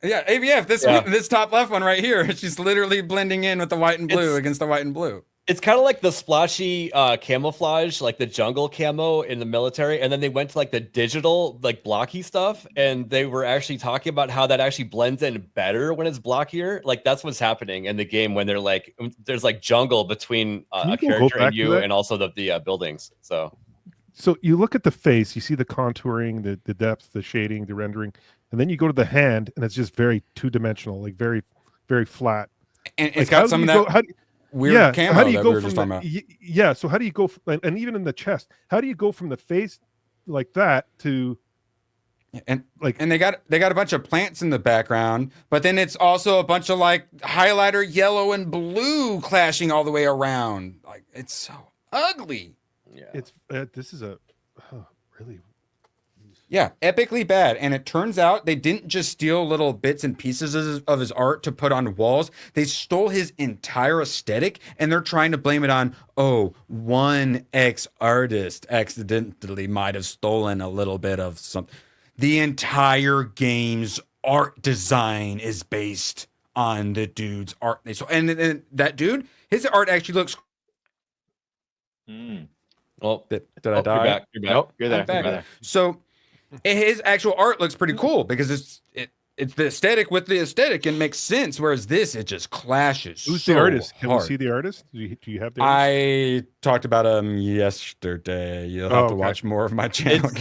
Yeah, AVF. This top left one right here. She's literally blending in with the white and blue against the white and blue. It's kind of like the splotchy camouflage, like the jungle camo in the military, and then they went to like the digital, like blocky stuff, and they were actually talking about how that actually blends in better when it's blockier. Like that's what's happening in the game when they're like, there's like jungle between a character and you, and also the buildings. So you look at the face, you see the contouring, the depth, the shading, the rendering, and then you go to the hand, and it's just very two-dimensional, like very, very flat. And like, it's got some of that weird camo how do you that go we were from just talking about. So how do you go, and even in the chest, how do you go from the face like that to and they got a bunch of plants in the background, but then it's also a bunch of like highlighter yellow and blue clashing all the way around. Like it's so ugly. Yeah, it's this is a really epically bad. And it turns out they didn't just steal little bits and pieces of his art to put on walls. They stole his entire aesthetic, and they're trying to blame it on, one ex-artist accidentally might have stolen a little bit of something. The entire game's art design is based on the dude's art. And that dude, his art actually looks... Well, did I die? You're back. Nope, you're there. You're there. So his actual art looks pretty cool because it's the aesthetic with the aesthetic and makes sense. Whereas this, it just clashes. Who's so the artist? Can hard. we see the artist? Do you have the artist? I talked about him yesterday. You'll have to watch more of my channel.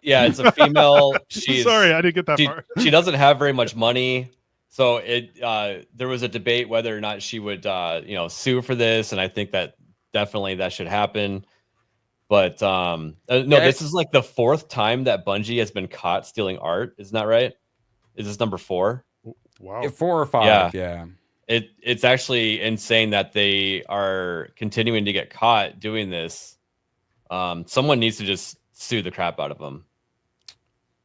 Yeah, it's a female. She's sorry, I didn't get that part. She doesn't have very much money. So there was a debate whether or not she would sue for this, and I think that definitely that should happen. But this is like the 4th time that Bungie has been caught stealing art. Isn't that right? Is this number 4? Wow. 4 or 5, yeah. It's actually insane that they are continuing to get caught doing this. Someone needs to just sue the crap out of them.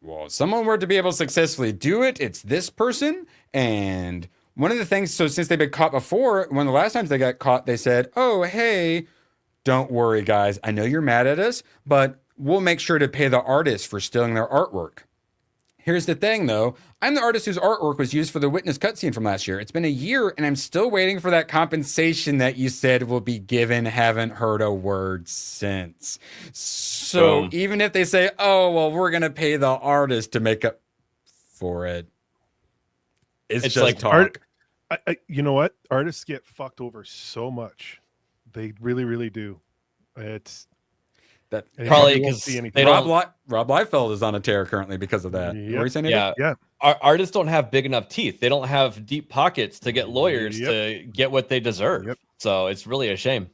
Well, someone were to be able to successfully do it, it's this person. And one of the things, so since they've been caught before, one of the last times they got caught, they said, oh, hey, don't worry, guys. I know you're mad at us, but we'll make sure to pay the artist for stealing their artwork. Here's the thing, though. I'm the artist whose artwork was used for the Witness cutscene from last year. It's been a year, and I'm still waiting for that compensation that you said will be given. Haven't heard a word since. So even if they say, oh, well, we're going to pay the artist to make up for it, it's just like talk. You know what? Artists get fucked over so much. They really, really do. It's that probably because Rob Liefeld is on a tear currently because of that. Yeah. Artists don't have big enough teeth. They don't have deep pockets to get lawyers to get what they deserve. So it's really a shame.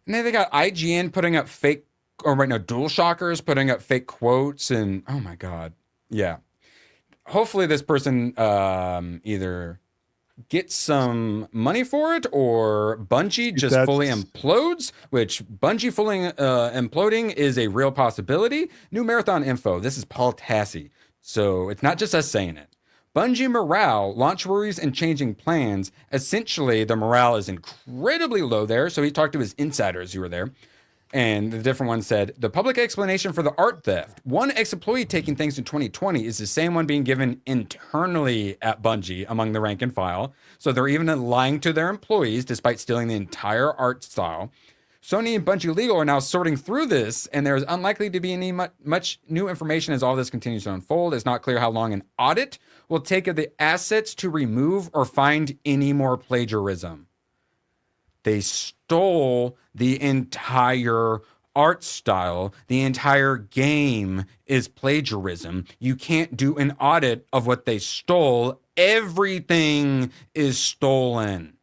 And then they got IGN putting up DualShockers putting up fake quotes, and oh my god, yeah. Hopefully this person either get some money for it, or Bungie just fully implodes, which Bungie fully imploding is a real possibility. New Marathon info. This is Paul Tassi. So it's not just us saying it. Bungie morale, launch worries, and changing plans. Essentially, the morale is incredibly low there. So he talked to his insiders who were there. And the different one said, the public explanation for the art theft. One ex-employee taking things in 2020 is the same one being given internally at Bungie among the rank and file. So they're even lying to their employees despite stealing the entire art style. Sony and Bungie Legal are now sorting through this, and there is unlikely to be any much new information as all this continues to unfold. It's not clear how long an audit will take of the assets to remove or find any more plagiarism. They stole the entire art style. The entire game is plagiarism. You can't do an audit of what they stole. Everything is stolen.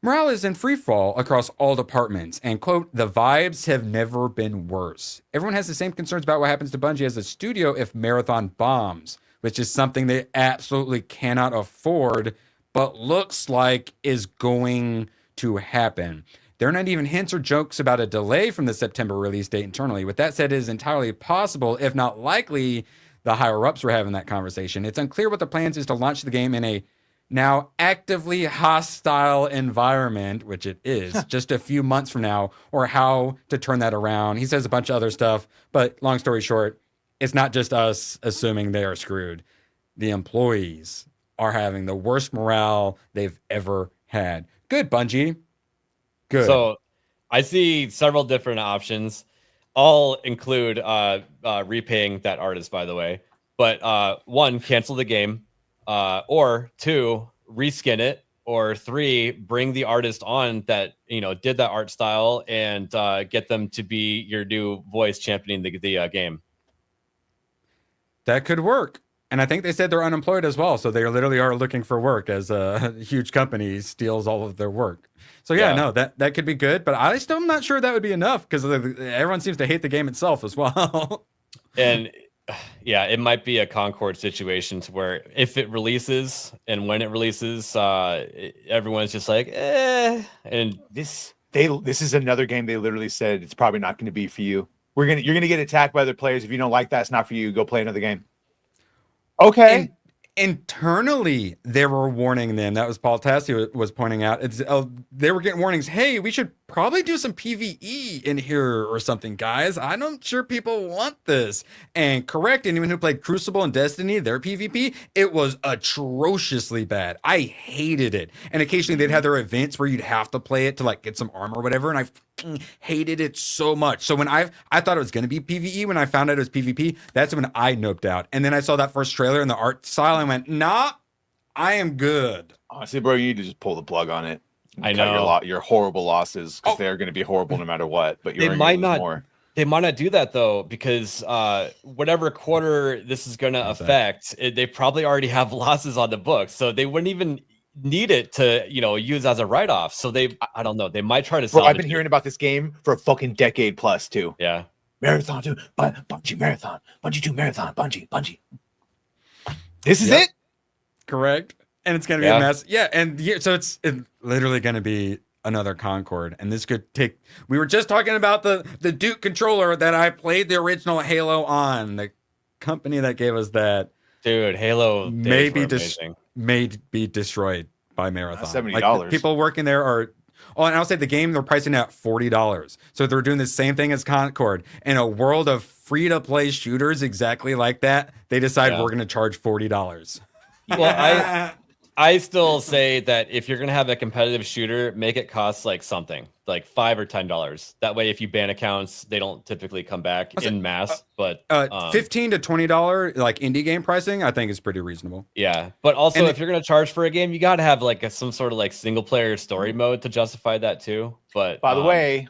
Morale is in free fall across all departments, and quote, the vibes have never been worse. Everyone has the same concerns about what happens to Bungie as a studio if Marathon bombs, which is something they absolutely cannot afford, but looks like is going to happen. There are not even hints or jokes about a delay from the September release date internally. With that said, it is entirely possible, if not likely, the higher-ups were having that conversation. It's unclear what the plans is to launch the game in a now actively hostile environment, which it is, just a few months from now, or how to turn that around. He says a bunch of other stuff, but long story short, it's not just us assuming they are screwed. The employees are having the worst morale they've ever had. Good, Bungie. Good. So I see several different options. All include repaying that artist, by the way. But one, cancel the game. Or two, reskin it. Or three, bring the artist on that did that art style and get them to be your new voice championing the game. That could work. And I think they said they're unemployed as well. So they literally are looking for work as a huge company steals all of their work. So no, that could be good. But I still am not sure that would be enough because everyone seems to hate the game itself as well. And yeah, it might be a Concord situation to where if it releases and when it releases, everyone's just like, eh. And this is another game they literally said it's probably not going to be for you. You're gonna get attacked by other players. If you don't like that, it's not for you. Go play another game. Okay. Internally, they were warning them. That was Paul Tassi was pointing out. They were getting warnings. Hey, we should probably do some PvE in here or something, guys. I'm not sure people want this. And correct, anyone who played Crucible and Destiny, their PvP, it was atrociously bad. I hated it. And occasionally they'd have their events where you'd have to play it to like get some armor or whatever. And I hated it so much. So when I thought it was going to be PvE, when I found out it was PvP, that's when I noped out. And then I saw that first trailer and the art style. I went, nah, I am good. Honestly, bro, you need to just pull the plug on it. I know your horrible losses because they're going to be horrible no matter what. But they might not. More. They might not do that though because whatever quarter this is going to affect, they probably already have losses on the books, so they wouldn't even need it to use as a write-off. So I don't know. They might try to. Bro, I've been hearing about this game for a fucking decade plus too. Yeah. Marathon 2, Bungie Marathon, Bungie 2 Marathon, Bungie. This is it? Correct. And it's going to be a mess. Yeah. And so it's literally going to be another Concord. And this could take, we were just talking about the Duke controller that I played the original Halo on. The company that gave us that. Dude, Halo may be destroyed by Marathon. $70. Like, people working there are, and I'll say the game, they're pricing at $40. So they're doing the same thing as Concord. In a world of free-to-play shooters exactly like that, they decide we're going to charge $40. Well, I still say that if you're going to have a competitive shooter, make it cost like something, like $5 or $10. That way, if you ban accounts, they don't typically come back in mass. But $15 to $20 like indie game pricing, I think is pretty reasonable. Yeah, but also if you're going to charge for a game, you got to have like some sort of like single player story mode to justify that too. But by the way,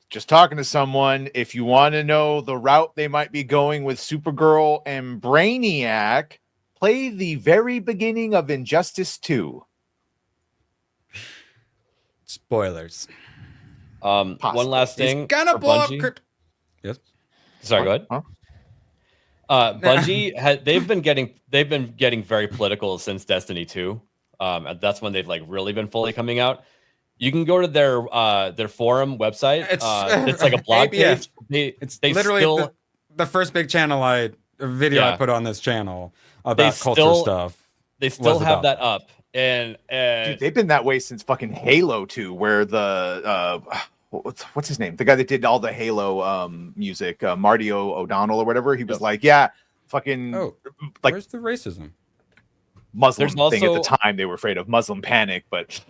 just talking to someone, if you want to know the route they might be going with Supergirl and Brainiac, play the very beginning of Injustice 2. Spoilers. One last thing. He's gonna blow up Yes. Sorry, go ahead. Bungie they've been getting very political since Destiny 2. That's when they've like really been fully coming out. You can go to their forum website. It's like a blog page. It's literally the first big channel video I put on this channel about culture stuff. They still have that up. And dude, they've been that way since fucking Halo 2, where the what's his name? The guy that did all the Halo music, Marty O'Donnell or whatever. He was like, fucking like, where's the racism? Muslim thing at the time they were afraid of Muslim panic, but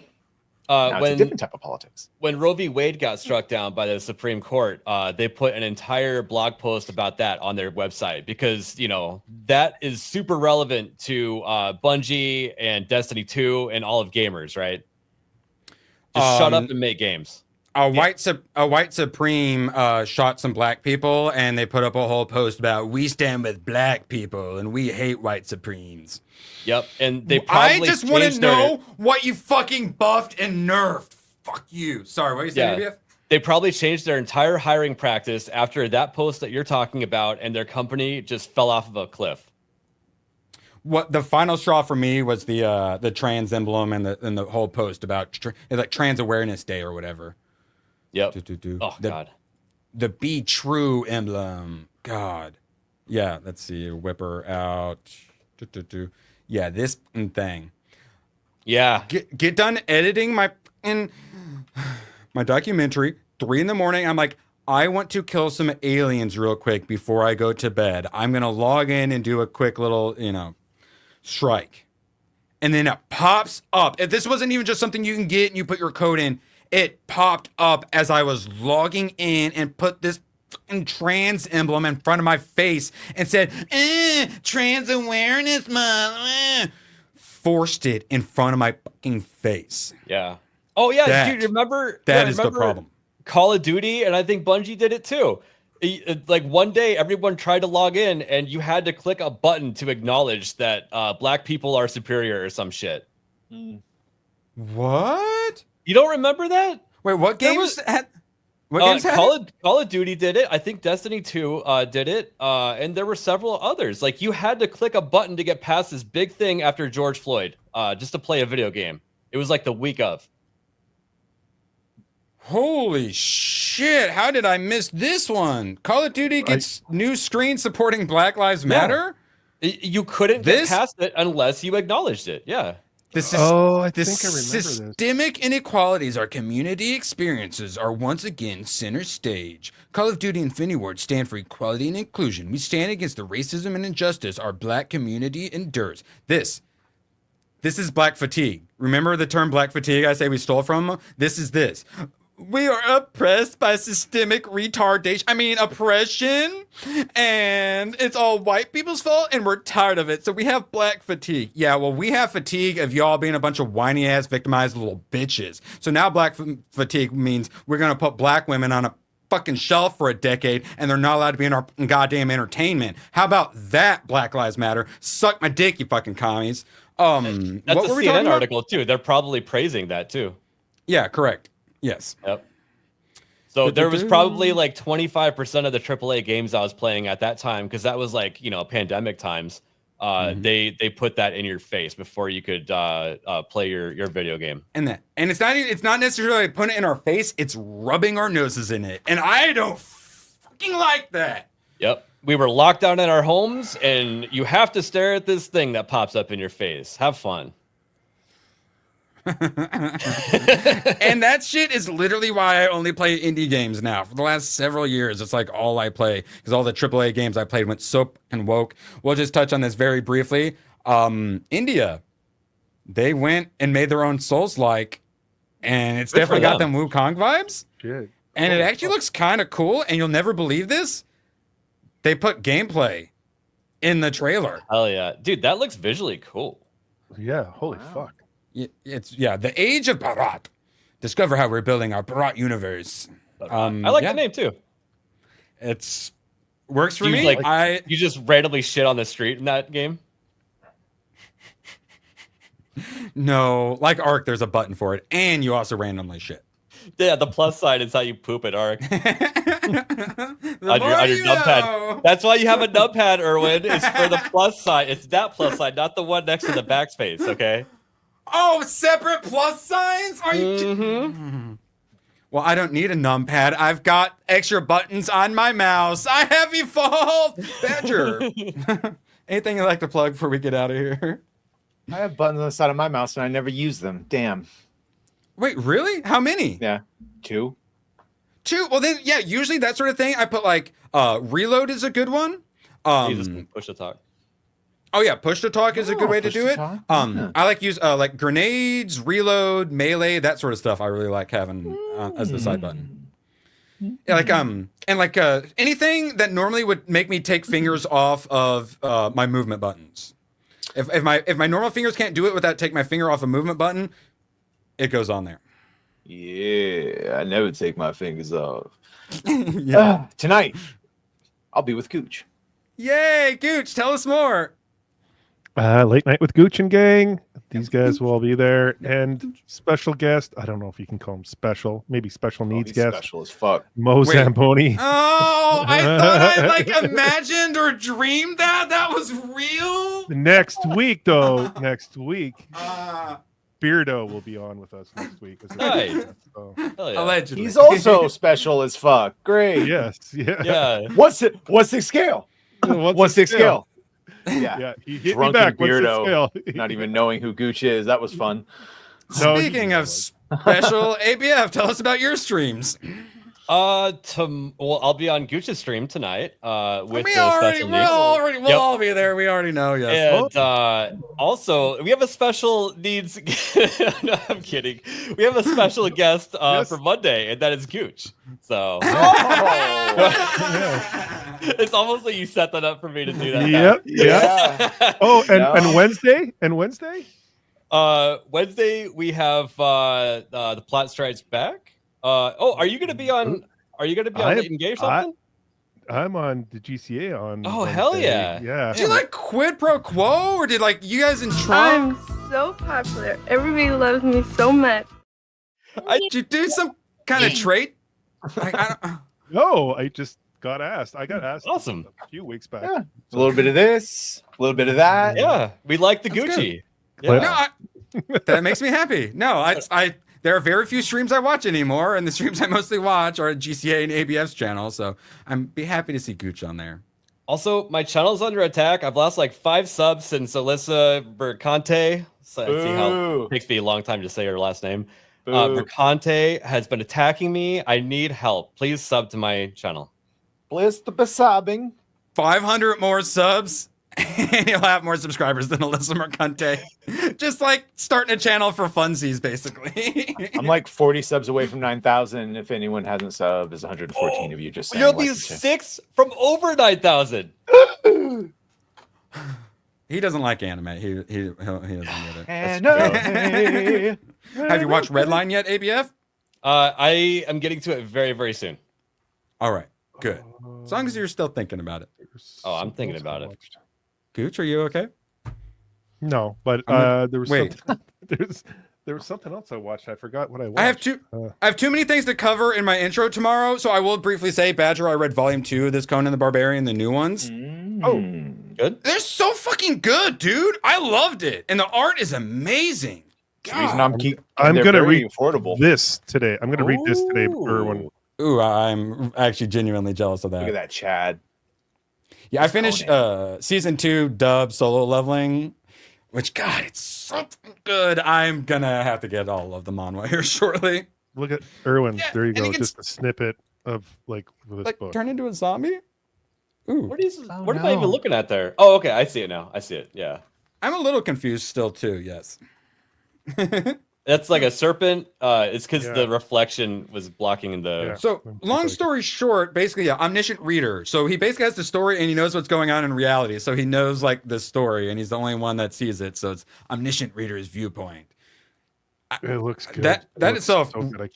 now it's a different type of politics. When Roe v. Wade got struck down by the Supreme Court, they put an entire blog post about that on their website because, that is super relevant to Bungie and Destiny 2 and all of gamers, right? Just shut up and make games. A white Supreme shot some black people, and they put up a whole post about we stand with black people and we hate white Supremes. Yep, and they probably I just want to know what you fucking buffed and nerfed. Fuck you. Sorry, what are you saying, ABF? They probably changed their entire hiring practice after that post that you're talking about, and their company just fell off of a cliff. What the final straw for me was the trans emblem and the whole post about like Trans Awareness Day or whatever. Yep. God. The Be True emblem. God. Yeah. Let's see. Whip her out. Yeah, this thing. Yeah. Get done editing my documentary, 3 a.m. I'm like, I want to kill some aliens real quick before I go to bed. I'm going to log in and do a quick little, strike. And then it pops up. If this wasn't even just something you can get and you put your code in, it popped up as I was logging in and put this trans emblem in front of my face and said, trans awareness month. Forced it in front of my fucking face. Yeah. Oh yeah, dude, remember that is the problem. Call of Duty, and I think Bungie did it too. Like one day everyone tried to log in and you had to click a button to acknowledge that black people are superior or some shit. What? You don't remember that? Wait, what games had Call of Duty did it. I think Destiny 2 did it. And there were several others. Like you had to click a button to get past this big thing after George Floyd, just to play a video game. It was like the week of. Holy shit, how did I miss this one? Call of Duty gets new screen supporting Black Lives Matter? You couldn't get past it unless you acknowledged it. Yeah. I think I remember this. Systemic inequalities our community experiences are once again center stage. Call of Duty Infinity Ward stand for equality and inclusion. We stand against the racism and injustice our black community endures. This is black fatigue. Remember the term black fatigue I say we stole from? This is this. We are oppressed by systemic oppression, and it's all white people's fault, and we're tired of it. So we have black fatigue. Yeah, well, we have fatigue of y'all being a bunch of whiny ass victimized little bitches. So now black fatigue means we're gonna put black women on a fucking shelf for a decade, and they're not allowed to be in our goddamn entertainment. How about that, Black Lives Matter? Suck my dick, you fucking commies. That's what a were we CNN talking about? article too. They're probably praising that too. Yeah, correct. Yes. Yep. So there was probably like 25% of the AAA games I was playing at that time, because that was like, pandemic times. They put that in your face before you could play your video game. And it's not necessarily putting it in our face, it's rubbing our noses in it. And I don't fucking like that. Yep. We were locked down in our homes, and you have to stare at this thing that pops up in your face. Have fun. And that shit is literally why I only play indie games now. For the last several years, it's like all I play, because all the AAA games I played went so and woke. We'll just touch on this very briefly. India, they went and made their own Souls-like, and it's definitely got them Wukong vibes. Shit. And it actually looks kind of cool, and you'll never believe this. They put gameplay in the trailer. Hell yeah. Dude, that looks visually cool. Yeah, holy fuck. It's the Age of Bharat. Discover how we're building our Bharat universe. I like the name too. It's works for me. You just randomly shit on the street in that game. No, like Ark, there's a button for it, and you also randomly shit. Yeah, the plus side is how you poop at Ark. on your numpad. That's why you have a numpad, Erwin. It's for the plus side. It's that plus side, not the one next to the backspace. Okay. Oh, separate plus signs? Are you Well, I don't need a numpad. I've got extra buttons on my mouse. I have evolved. Badger. Anything you'd like to plug before we get out of here? I have buttons on the side of my mouse and I never use them. Damn. Wait, really? How many? Yeah. 2. Well, then, yeah, usually that sort of thing. I put like reload is a good one. You just push to talk. Oh yeah, push to talk is a good way to do it. I like use like grenades, reload, melee, that sort of stuff. I really like having as the side button. Yeah, like and like anything that normally would make me take fingers off of my movement buttons. If my normal fingers can't do it without taking my finger off a movement button, it goes on there. Yeah, I never take my fingers off. Yeah. Tonight, I'll be with Gooch. Yay, Gooch! Tell us more. Late night with Gooch and gang. These guys will all be there, and special guest. I don't know if you can call him special. Maybe special needs guest. Special as fuck. Mo Zamboni. Oh, I thought I like imagined or dreamed that. That was real. Next week, though. Next week. Beardo will be on with us next week. Nice. So. Allegedly. He's also special as fuck. Great. Yes. Yeah. Yeah. What's the scale? What's the scale? Yeah, he hit me Drunken back. What's the Beardo, scale? not even knowing who Gooch is. That was fun. Speaking of special, ABF, tell us about your streams. Well, I'll be on Gooch's stream tonight. With We'll all be there. We already know. Yes. And also, we have a special needs. No, I'm kidding. We have a special guest for Monday, and that is Gooch. So it's almost like you set that up for me to do that. Yep. Yeah. Oh, and Wednesday? And Wednesday? Wednesday we have the Plat Strikes Back. Are you going to be on? Are you going to be on Leighton Gay or something? I'm on the GCA on. Oh, Wednesday. hell yeah! Yeah. Did you like quid pro quo, or did like you guys in Trump? I'm so popular. Everybody loves me so much. Did you do some kind of trait? No, I just got asked. I got asked. Awesome. A few weeks back. Yeah. A little bit of this, a little bit of that. Yeah, we like the Gucci. Yeah. No, that makes me happy. No, I there are very few streams I watch anymore, and the streams I mostly watch are at GCA and ABF's channel. So I'm be happy to see Gooch on there. Also, my channel's under attack. I've lost like 5 subs since Alyssa Bercante. So see how it takes me a long time to say her last name. Bercante has been attacking me. I need help. Please sub to my channel. Bliss the besobbing. 500 more subs, and you'll have more subscribers than Alyssa Mercante. Just like starting a channel for funsies, basically. I'm like 40 subs away from 9,000. If anyone hasn't subbed, there's 114 of you just saying. You'll be 6 from over 9,000. He doesn't like anime. He doesn't get it. Anime. Have you watched Redline yet, ABF? I am getting to it very, very soon. All right, good. As long as you're still thinking about it. Oh, I'm thinking about it. Gooch, are you okay? No, but there was there was something else I watched. I forgot what I watched. I have too many things to cover in my intro tomorrow, so I will briefly say, Badger, I read volume 2 of this Conan the Barbarian, the new ones. Oh, good. They're so fucking good, dude. I loved it, and the art is amazing. The reason I'm gonna read affordable. this today. I'm gonna read this today for everyone. Ooh, I'm actually genuinely jealous of that. Look at that, Chad. Yeah, I finished season 2 dub solo leveling, which God, it's so good. I'm gonna have to get all of them on here shortly. Look at Erwin. Yeah, there you and go. it Just a snippet of this book. Turn into a zombie. Ooh, What am I even looking at there? Oh, okay, I see it now. I see it. Yeah, I'm a little confused still too. Yes. that's like a serpent. It's because the reflection was blocking the. So, long story short, basically, omniscient reader. So he basically has the story and he knows what's going on in reality. So he knows like the story and he's the only one that sees it. So it's omniscient reader's viewpoint. It looks good. That itself so good. I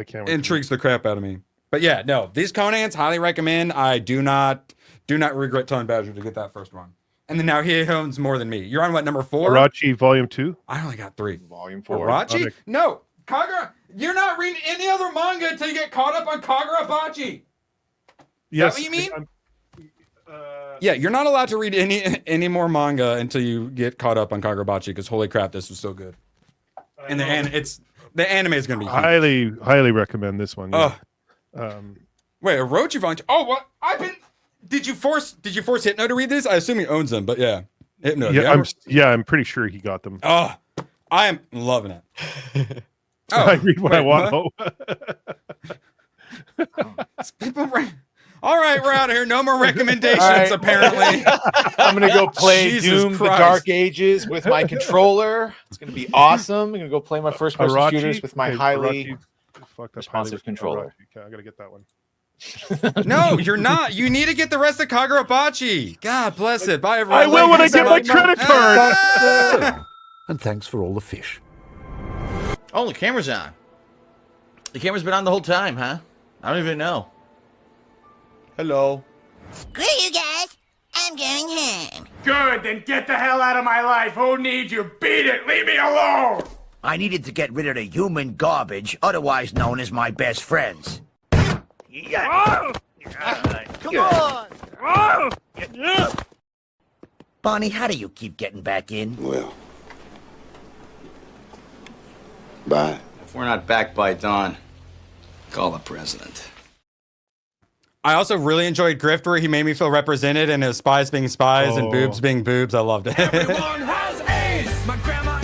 can't wait intrigues the crap out of me. But yeah, no, these Conans highly recommend. I do not regret telling Badger to get that first one. And then now he owns more than me. You're on what, number 4? Arachi Volume 2. I only got 3. Volume 4. Arachi? No, Kagura. You're not reading any other manga until you get caught up on Kagurabachi. Yes. Is that what you mean? Yeah, you're not allowed to read any more manga until you get caught up on Kagurabachi, because holy crap, this was so good. And the anime is going to be huge. highly recommend this one. Yeah. Wait, Orochi Volume 2. Oh, what? Did you force Hypno to read this? I assume he owns them, but yeah. Hypno. Yeah, I'm pretty sure he got them. Oh, I am loving it. I read what I want. All right, we're out of here. No more recommendations, apparently. I'm going to go play Jesus Doom Christ. the Dark Ages with my controller. It's going to be awesome. I'm going to go play my first person shooters with my highly responsive controller. Okay, I got to get that one. No, you're not. You need to get the rest of Kagurabachi. God bless it. Bye, everyone. I will when I get my credit card. And thanks for all the fish. Oh, the camera's on. The camera's been on the whole time, huh? I don't even know. Hello. Screw you guys. I'm going home. Good, then get the hell out of my life. Who needs you? Beat it. Leave me alone. I needed to get rid of the human garbage, otherwise known as my best friends. Come on. Bonnie, how do you keep getting back in? Well, bye. If we're not back by dawn, call the president. I also really enjoyed Grift, where he made me feel represented, and his spies being spies and boobs being boobs. I loved it. Everyone has AIDS. My grandma